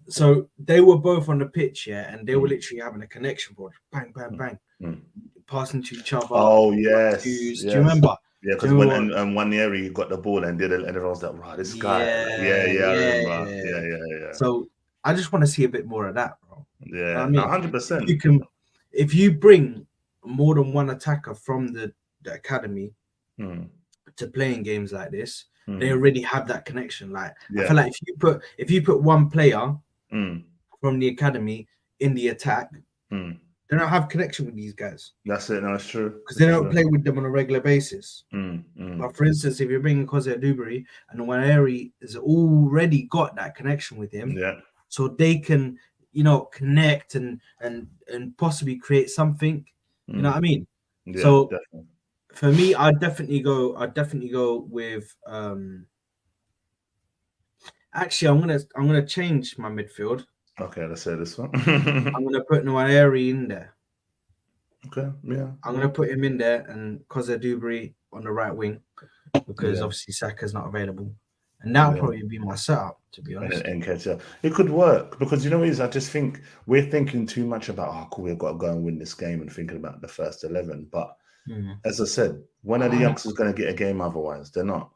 So they were both on the pitch, yeah, and they were Mm, literally having a connection, bro. Bang, bang, mm, bang, mm. passing to each other. Oh yes, Do you yes. remember? Yeah, Do because you when remember? and 1 year he got the ball and did it, and everyone was like, "Right, this guy." Like, yeah, Yeah, yeah, I yeah, remember. yeah. Yeah, yeah, yeah, So I just want to see a bit more of that, bro. You know what yeah. I No, mean? hundred If you percent. can, if you bring more than one attacker from the academy Mm, to playing games like this, they mm, already have that connection. Like I feel yeah. like if you put one player Mm, from the academy in the attack, mm. they don't have connection with these guys That's it. No, it's true. because they It's don't true. play with them on a regular basis. Mm, mm. But for instance, if you're bringing Kosei Dewberry and Waneri has already got that connection with him, Yeah. so they can, connect and possibly create something. You know what I Mm, mean? yeah. So Definitely. for me, I'd definitely go with actually I'm gonna change my midfield. Okay, let's say this one. I'm gonna put Waneri in there. Okay. Yeah. I'm Yeah. gonna put him in there and Kosei Dewberry on the right wing because Yeah. obviously Saka's not available. And that'll Yeah. probably be my setup, to be And then honest. Nketiah. It could work because you know what it is. I just think we're thinking too much about cool, we've got to go and win this game and thinking about the first 11. But Mm. as I said, when are the youngsters going to get a game? Otherwise, they're not.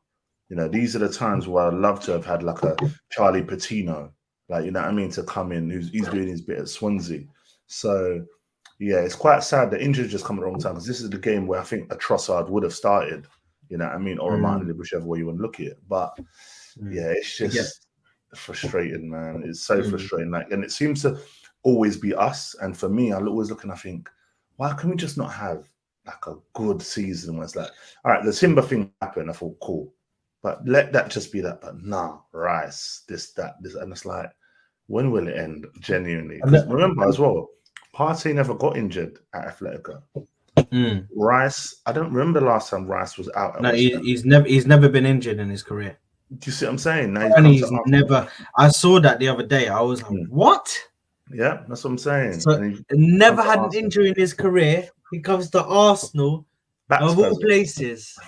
You know, these are the times where I'd love to have had like a Charlie Patino, like you know what I mean, to come in. He's doing his bit at Swansea. So yeah, it's quite sad that injuries just come at the wrong time because this is the game where I think a Trossard would have started. You know what I mean, or a Martinelli, whichever way you want to look at it. But yeah, it's I get. just frustrating, man. It's so Mm. frustrating. Like, and it seems to always be us. And for me, I always look and I think, why can we just not have like a good season where it's like, all right, the Timber thing happened. I thought, cool, but let that just be that. But nah, Rice, this, and it's like, when will it end? Genuinely, And because that- remember as well, Partey never got injured at Atletico. Mm. Rice, I don't remember the last time Rice was out at No, West Ham. he's never been injured in his career. Do you see what I'm saying? Now he's And come to he's Arsenal. never. I saw that the other day. I was like, Mm. what? Yeah, that's what I'm saying. So And he never come to had an Arsenal. injury in his career. He comes to Arsenal Back of all spasm. places,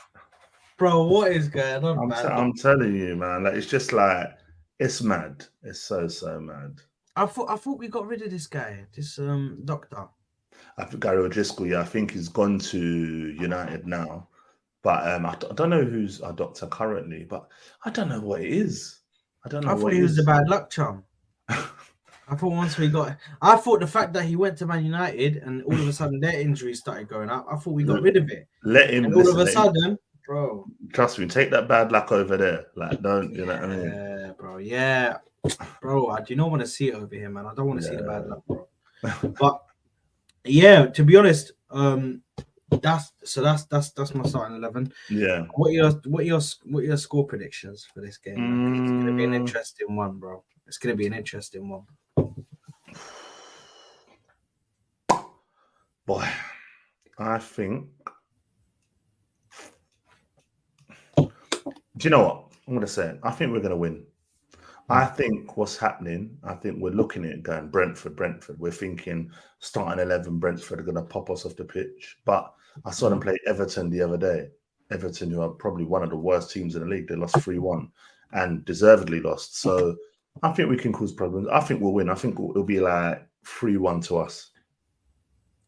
bro. What is going on, man? I'm telling you, man. Like it's just like it's mad. It's so mad. I thought we got rid of this guy, this doctor. I think Gary O'Driscoll, yeah, I think he's gone to United now. But I don't know who's our doctor currently, but I don't know what it is. I don't know I thought what he it was the is. bad luck charm. I thought once we got, I thought the fact that he went to Man United and all of a sudden their injuries started going up. I thought we got rid of it, Let him and all of listen. a sudden, bro. Trust me, take that bad luck over there. Like, don't you know what I mean? Yeah, bro. Yeah, bro. I do not want to see it over here, man. I don't want to see the bad Yeah. luck, bro. But yeah, to be honest, That's my starting 11. Yeah. What are your score predictions for this game, man? 'Cause it's gonna be an interesting one, bro. It's gonna be an interesting one. Boy, I think. Do you know what? I'm gonna say it. I think we're gonna win. I think what's happening, I think we're looking at it going Brentford. We're thinking starting 11, Brentford are going to pop us off the pitch. But I saw them play Everton the other day. Everton, who are probably one of the worst teams in the league, they lost 3-1 and deservedly lost. So I think we can cause problems. I think we'll win. I think it'll be like 3-1 to us.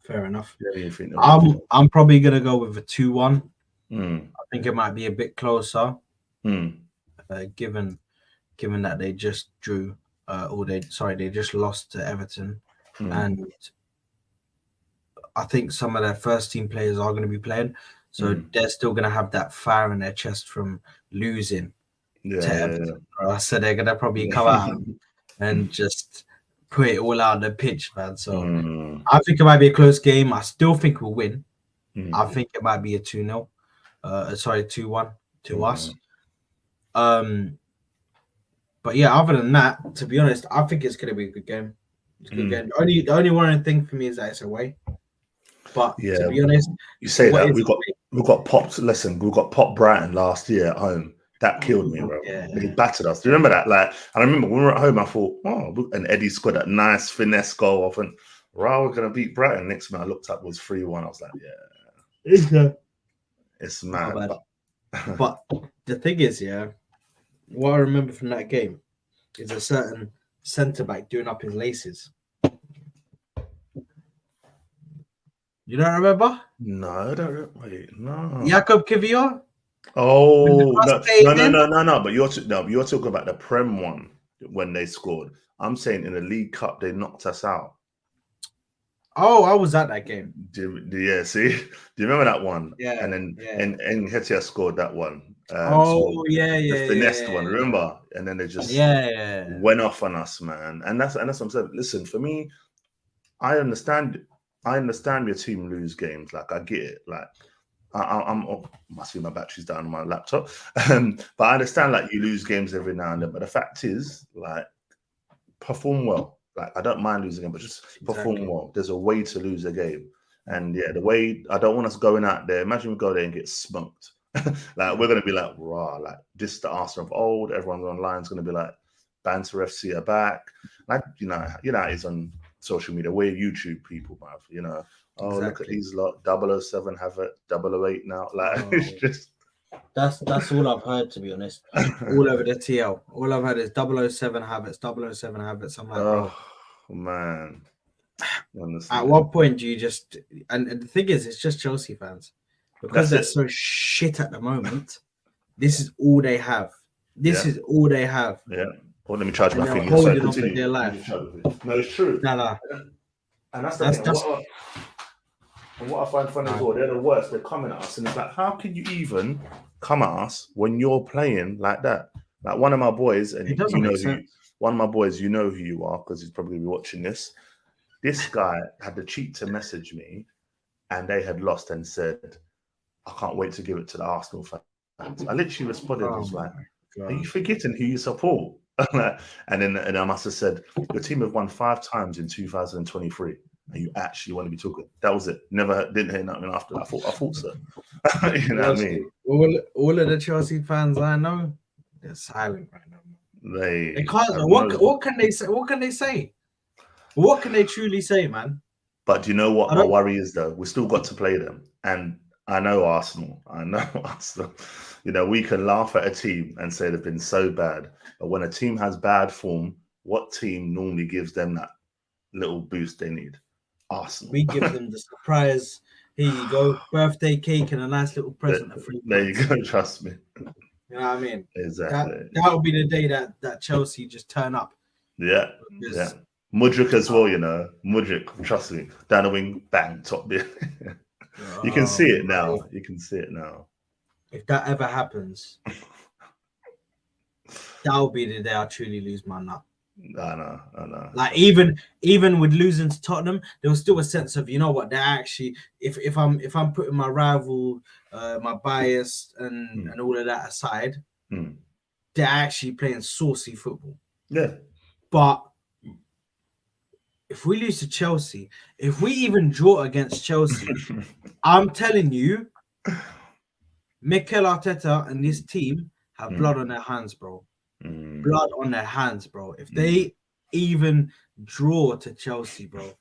Fair enough. Yeah, you think it'll be? I'm probably gonna go with a 2-1. Mm. I think it might be a bit closer, Mm. given that they just drew, they just lost to Everton, and I think some of their first team players are going to be playing, so they're still going to have that fire in their chest from losing to Everton. So they're going to probably come out and just put it all out on the pitch, man. So I think it might be a close game. I still think we'll win. I think it might be a 2-0. 2-1 to us. But yeah, other than that, to be honest, I think it's going to be a good game. It's a good game. The only worrying thing for me is that it's away. But to be honest, you say that we've got popped. Listen, we got popped Brighton last year at home. That killed me, bro. Yeah. They battered us. Do you remember that? Like, I remember when we were at home, I thought, oh, and Eddie scored that nice finesse goal. I thought, we're gonna beat Brighton. Next man I looked up was 3-1. I was like, yeah, it's mad. But the thing is, yeah, what I remember from that game is a certain centre back doing up his laces. You don't remember? No, I don't. Wait, no. Jakob Kivior? Oh no! But you're talking about the Prem one when they scored. I'm saying in the League Cup they knocked us out. Oh, I was at that game. Yeah, see, do you remember that one? Yeah. And then and Hetia scored that one. The finessed one, remember? And then they just went off on us, man. And that's what I'm saying. Listen, for me, I understand your team lose games. Like I get it. Like must be my battery's down on my laptop. But I understand like you lose games every now and then. But the fact is, like, perform well. Like I don't mind losing a game, but just perform well. There's a way to lose a game. And yeah, the way I don't want us going out there. Imagine we go there and get smoked. Like we're gonna be like, raw, like this the Arsenal of old. Everyone's online is gonna be like, Banter FC are back. Like you know, it's on social media. We're YouTube people, bruv. You know, look at these lot. 007 have it. 008 now. Like it's just. That's all I've heard, to be honest. All over the TL. All I've heard is 007 habits. 007 habits. I'm like, bro, man. Honestly. At what point do you just? And the thing is, it's just Chelsea fans because they're so shit at the moment. This is all they have. This is all they have. Yeah. Well, let me charge my thing. Holding on with their life. No, it's true. Nah. And that's the thing. And what I find funny as well, they're the worst. They're coming at us, and it's like, how can you even come at us when you're playing like that? Like one of my boys, and one of my boys, you know who you are because he's probably watching this. This guy had the cheek to message me, and they had lost and said, "I can't wait to give it to the Arsenal fans." I literally responded, I was like, "Are you forgetting who you support?" and I must have said, "Your team have won 5 times in 2023." And you actually want to be talking. That was it. Didn't hear nothing after that. I thought so. You know what I mean? All of the Chelsea fans I know, they're silent right now. They can't. What can they say? What can they say? What can they truly say, man? But do you know what my worry is, though? We still got to play them, and I know Arsenal. You know, we can laugh at a team and say they've been so bad, but when a team has bad form, what team normally gives them that little boost they need? Arsenal. We give them the surprise. Here you go, birthday cake and a nice little present. There you go. Trust me. You know what I mean? Exactly. That will be the day that Chelsea just turn up. Yeah. Yeah. Mudryk as well. You know, Mudryk. Trust me. Down the wing, bang, top bit. You can see it now. You can see it now. If that ever happens, that will be the day I truly lose my nut. I know. Like even with losing to Tottenham, there was still a sense of, you know what, they're actually, if I'm putting my rival, my bias and all of that aside, they're actually playing saucy football. Yeah. But if we lose to Chelsea, if we even draw against Chelsea, I'm telling you, Mikel Arteta and this team have blood on their hands, bro. Blood on their hands, bro. If they even draw to Chelsea, bro,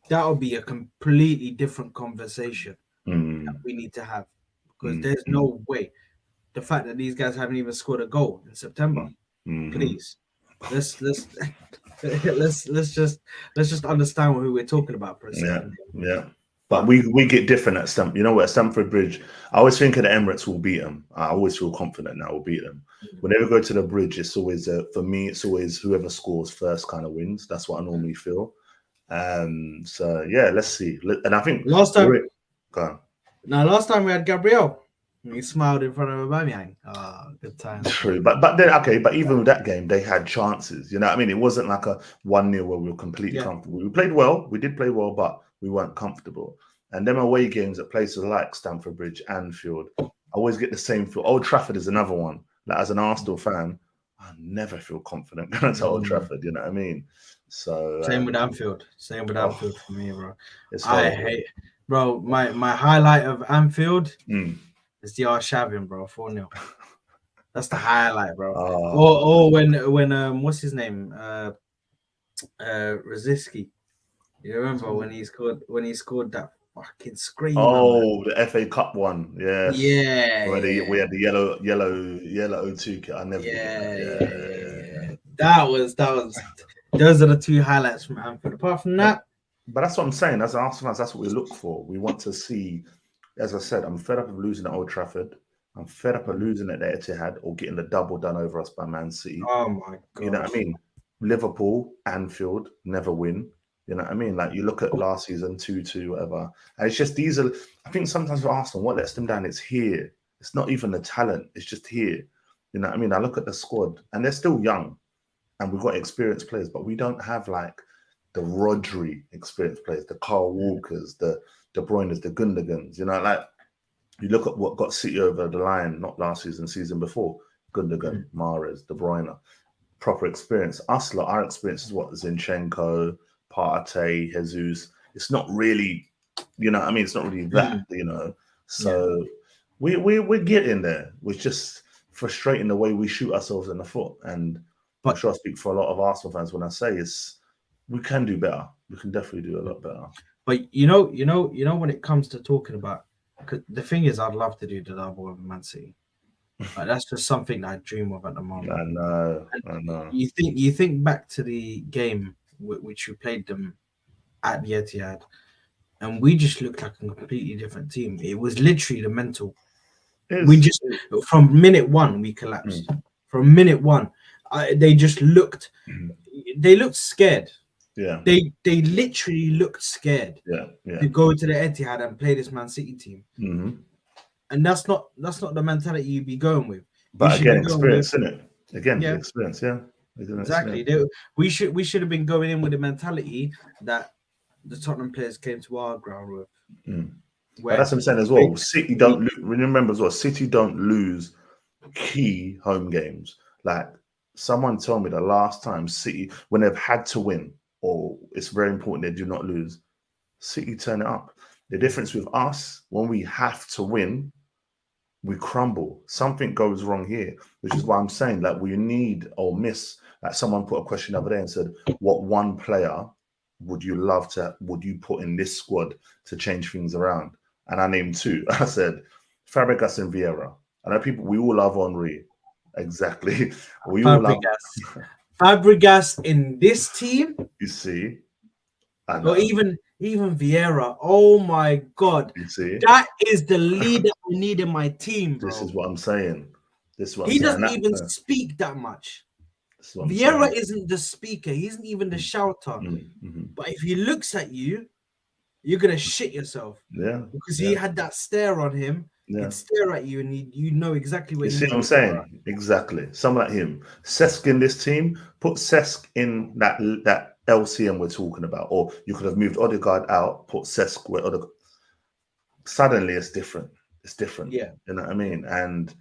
that would be a completely different conversation that we need to have, because there's no way. The fact that these guys haven't even scored a goal in September, please, let's let's just understand who we're talking about for a second. Yeah. But we get different at Stamford. You know what? At Stamford Bridge, I always think of the Emirates will beat them. I always feel confident that we'll beat them. Whenever we go to the Bridge, it's always for me. It's always whoever scores first kind of wins. That's what I normally feel. So yeah, let's see. And I think Last time we had Gabriel. He smiled in front of Aubameyang. Good time. True, but then okay, but even with that game, they had chances. You know what I mean? It wasn't like a 1-0 where we were completely comfortable. We played well. We did play well, but we weren't comfortable. And them away games at places like Stamford Bridge, Anfield, I always get the same feel. Old Trafford is another one. Like as an Arsenal fan, I never feel confident going to Old Trafford. You know what I mean? So same with Anfield. Same with Anfield for me, bro. It's I hate, bro. My highlight of Anfield is the Arshavin, bro. 4-0. That's the highlight, bro. Or when what's his name? Rosicky. You remember when he scored that fucking screamer? Oh, the FA Cup one. Yes. Yeah. We had the yellow O2 kit. I never forget that. That was those are the two highlights from Anfield. Apart from that. But that's what I'm saying. As Arsenal fans, that's what we look for. We want to see, as I said, I'm fed up of losing at Old Trafford. I'm fed up of losing at the Etihad or getting the double done over us by Man City. Oh my god. You know what I mean? Liverpool, Anfield, never win. You know what I mean? Like you look at last season, 2-2, whatever. And it's just I think sometimes for Arsenal, what lets them down, it's here. It's not even the talent, it's just here. You know what I mean? I look at the squad and they're still young and we've got experienced players, but we don't have like the Rodri experienced players, the Carl Walkers, the De Bruyne's, the Gundogan's, you know, like you look at what got City over the line, not last season before, Gundogan, Mahrez, De Bruyne, proper experience. Us, like, our experience is what? Zinchenko, Partey, Jesus. It's not really, you know what I mean? It's not really that, you know. So we're getting there. We're just frustrating the way we shoot ourselves in the foot. And I'm sure I speak for a lot of Arsenal fans when I say we can do better. We can definitely do a lot better. But you know, when it comes to talking about, the thing is, I'd love to do the double with Man City. Like, that's just something that I dream of at the moment. I know. You think back to the game which we played them at the Etihad, and we just looked like a completely different team. It was literally the mental. From minute one we collapsed. From minute one, they just looked. They looked scared. Yeah. They literally looked scared. Yeah. To go to the Etihad and play this Man City team. And that's not the mentality you'd be going with. But again, experience, isn't it? Again, experience, Exactly. We should have been going in with the mentality that the Tottenham players came to our ground with. But that's what I'm saying as well. City don't remember as well. City don't lose key home games. Like someone told me the last time City, when they've had to win, or it's very important they do not lose, City turn it up. The difference with us, when we have to win, we crumble. Something goes wrong here, which is why I'm saying that we need or miss. Like someone put a question the other day and said, what one player would you put in this squad to change things around? And I named two. I said Fabregas and Vieira. I know we all love Henry. Exactly. We all love Fabregas in this team. You see? Or even Vieira. Oh my God. You see? That is the leader I need in my team, bro. This is what I'm saying. He doesn't even speak that much. Vieira isn't the speaker. He isn't even the shouter. But if he looks at you, you're going to shit yourself. Yeah. Because he had that stare on him. Yeah. He'd stare at you, and you know exactly where You he see needs what I'm to stare at. saying? Exactly. Someone like him. Cesc in this team, put Cesc in that LCM we're talking about. Or you could have moved Odegaard out, put Cesc where Odegaard. Suddenly it's different. It's different. Yeah. You know what I mean? And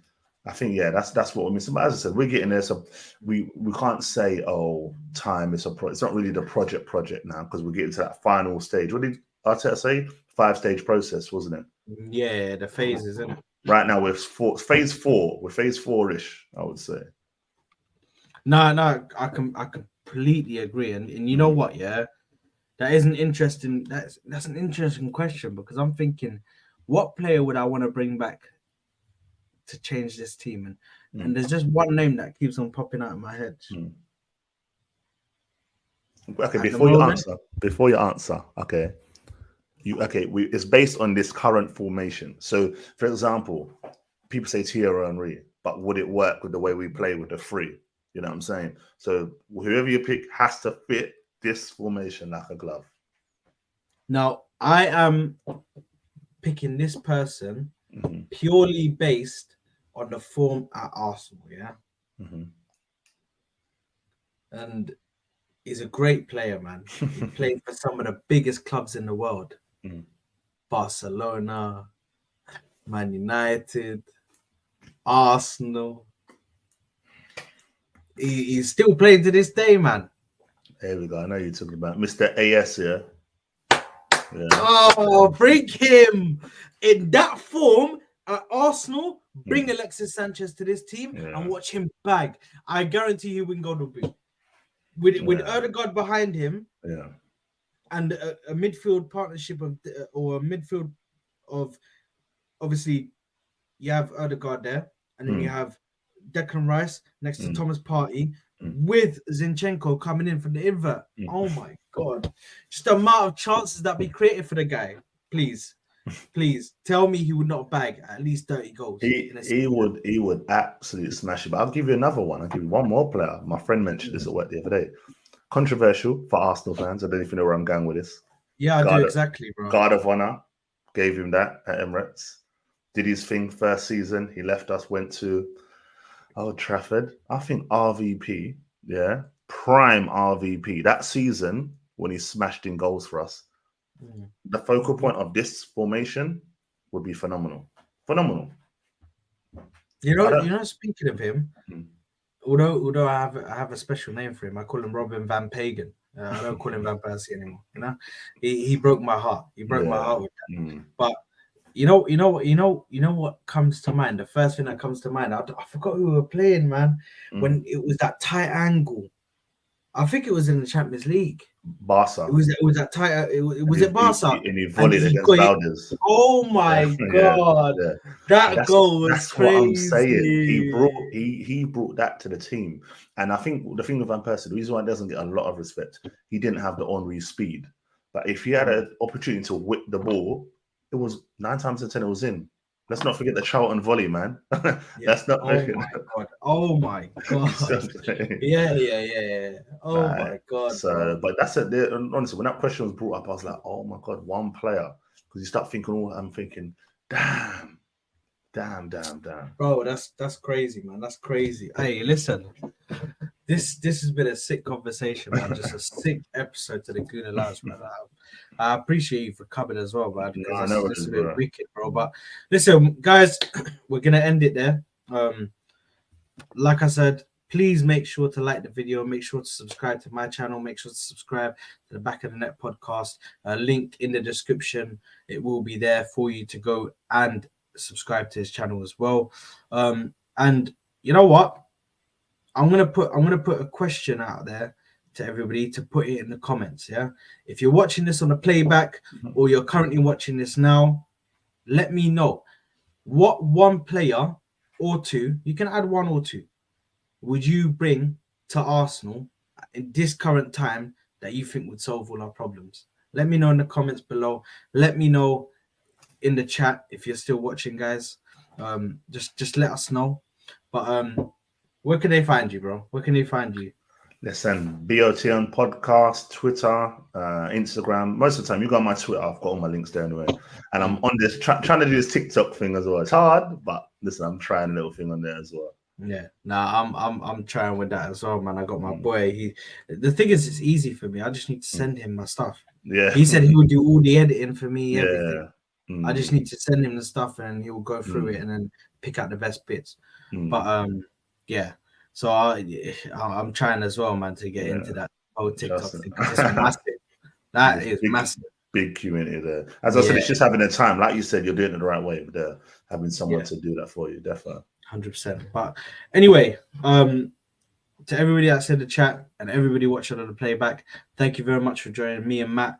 I think, yeah, that's what we're missing. But as I said, we're getting there. So we can't say, oh, time is it's not really the project now, because we're getting to that final stage. What did Arteta say? 5-stage process, wasn't it? Yeah, the phases, isn't it? Right now we're phase 4. We're phase 4-ish, I would say. No, I completely agree. And you know what, yeah? That is an interesting that's an interesting question, because I'm thinking, what player would I want to bring back to change this team? And there's just one name that keeps on popping out in my head. Okay, At the before you moment, answer, okay. It's based on this current formation. So, for example, people say Thierry Henry, but would it work with the way we play with the 3? You know what I'm saying? So whoever you pick has to fit this formation like a glove. now I am picking this person purely based on the form at Arsenal, yeah. And he's a great player, man. He played for some of the biggest clubs in the world. Barcelona, Man United, Arsenal. He's still playing to this day, man. There we go. I know you're talking about Mr. AS here. Yeah. Oh, bring him in that form at Arsenal. Bring Alexis Sanchez to this team and watch him bag. I guarantee he win Golden Boot. With Odegaard behind him, and a midfield partnership or a midfield of, obviously, you have Odegaard there, and then you have Declan Rice next to Thomas Partey, with Zinchenko coming in from the invert. Oh my God. Just the amount of chances that be created for the guy. Please tell me he would not bag at least 30 goals. He would absolutely smash it. But I'll give you another one. I'll give you one more player. My friend mentioned this at work the other day. Controversial for Arsenal fans. I don't know if you know where I'm going with this. Yeah, I do exactly, bro. Guard of honor. Gave him that at Emirates. Did his thing first season. He left us, went to Old Trafford. I think RVP, prime RVP. That season when he smashed in goals for us, the focal point of this formation would be phenomenal. Phenomenal. You know, speaking of him, although I have a special name for him, I call him Robin Van Pagan. I don't call him Van Persie anymore. You know, he broke my heart. He broke my heart with that. But you know what comes to mind? The first thing that comes to mind, I forgot who we were playing, man. When it was that tight angle, I think it was in the Champions League. Barca. It was that tight. Was it Barca? And he volleyed against Valdez. Oh my God! That goal was that's crazy. What I'm saying. He brought that to the team, and I think the thing with Van Persie, the reason why he doesn't get a lot of respect, he didn't have the Henry speed. But if he had an opportunity to whip the ball, it was 9 times out of 10 it was in. Let's not forget the Charlton volley, man. Let's not. Oh my God! Yeah. Oh my God! So, bro. but that's it. Honestly, when that question was brought up, I was like, oh my God, one player. Because you start thinking, I'm thinking, damn. Bro, that's crazy, man. That's crazy. Hey, listen. This has been a sick conversation, man. Just a sick episode to the Gooner Lounge, man. I appreciate you for coming as well, man. Because this is a bit wicked, bro. But listen, guys, we're gonna end it there. Like I said, please make sure to like the video. Make sure to subscribe to my channel. Make sure to subscribe to the Back of the Net podcast. Link in the description. It will be there for you to go and subscribe to his channel as well. And you know what? I'm gonna put a question out there to everybody to put it in the comments. Yeah, if you're watching this on a playback or you're currently watching this now, let me know what one player or two, you can add one or two, would you bring to Arsenal in this current time that you think would solve all our problems. Let me know in the comments below. Let me know in the chat if you're still watching, guys. Just let us know. But where can they find you, bro? Where can they find you? Listen, BOTN podcast, Twitter, Instagram. Most of the time, you got my Twitter. I've got all my links there anyway. And I'm on this trying to do this TikTok thing as well. It's hard, but listen, I'm trying a little thing on there as well. Yeah, I'm trying with that as well, man. I got my boy. The thing is, it's easy for me. I just need to send him my stuff. Yeah, He said he would do all the editing for me, everything. yeah. I just need to send him the stuff, and he will go through it and then pick out the best bits. But yeah. So I'm trying as well, man, to get into that whole TikTok thing because it's massive. That is massive. Big community there. As I said, it's just having a time. Like you said, you're doing it the right way. But having someone to do that for you, definitely. 100%. But anyway, to everybody that's in the chat and everybody watching on the playback, thank you very much for joining me and Matt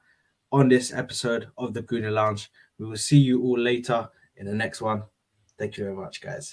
on this episode of the Gooner Lounge. We will see you all later in the next one. Thank you very much, guys.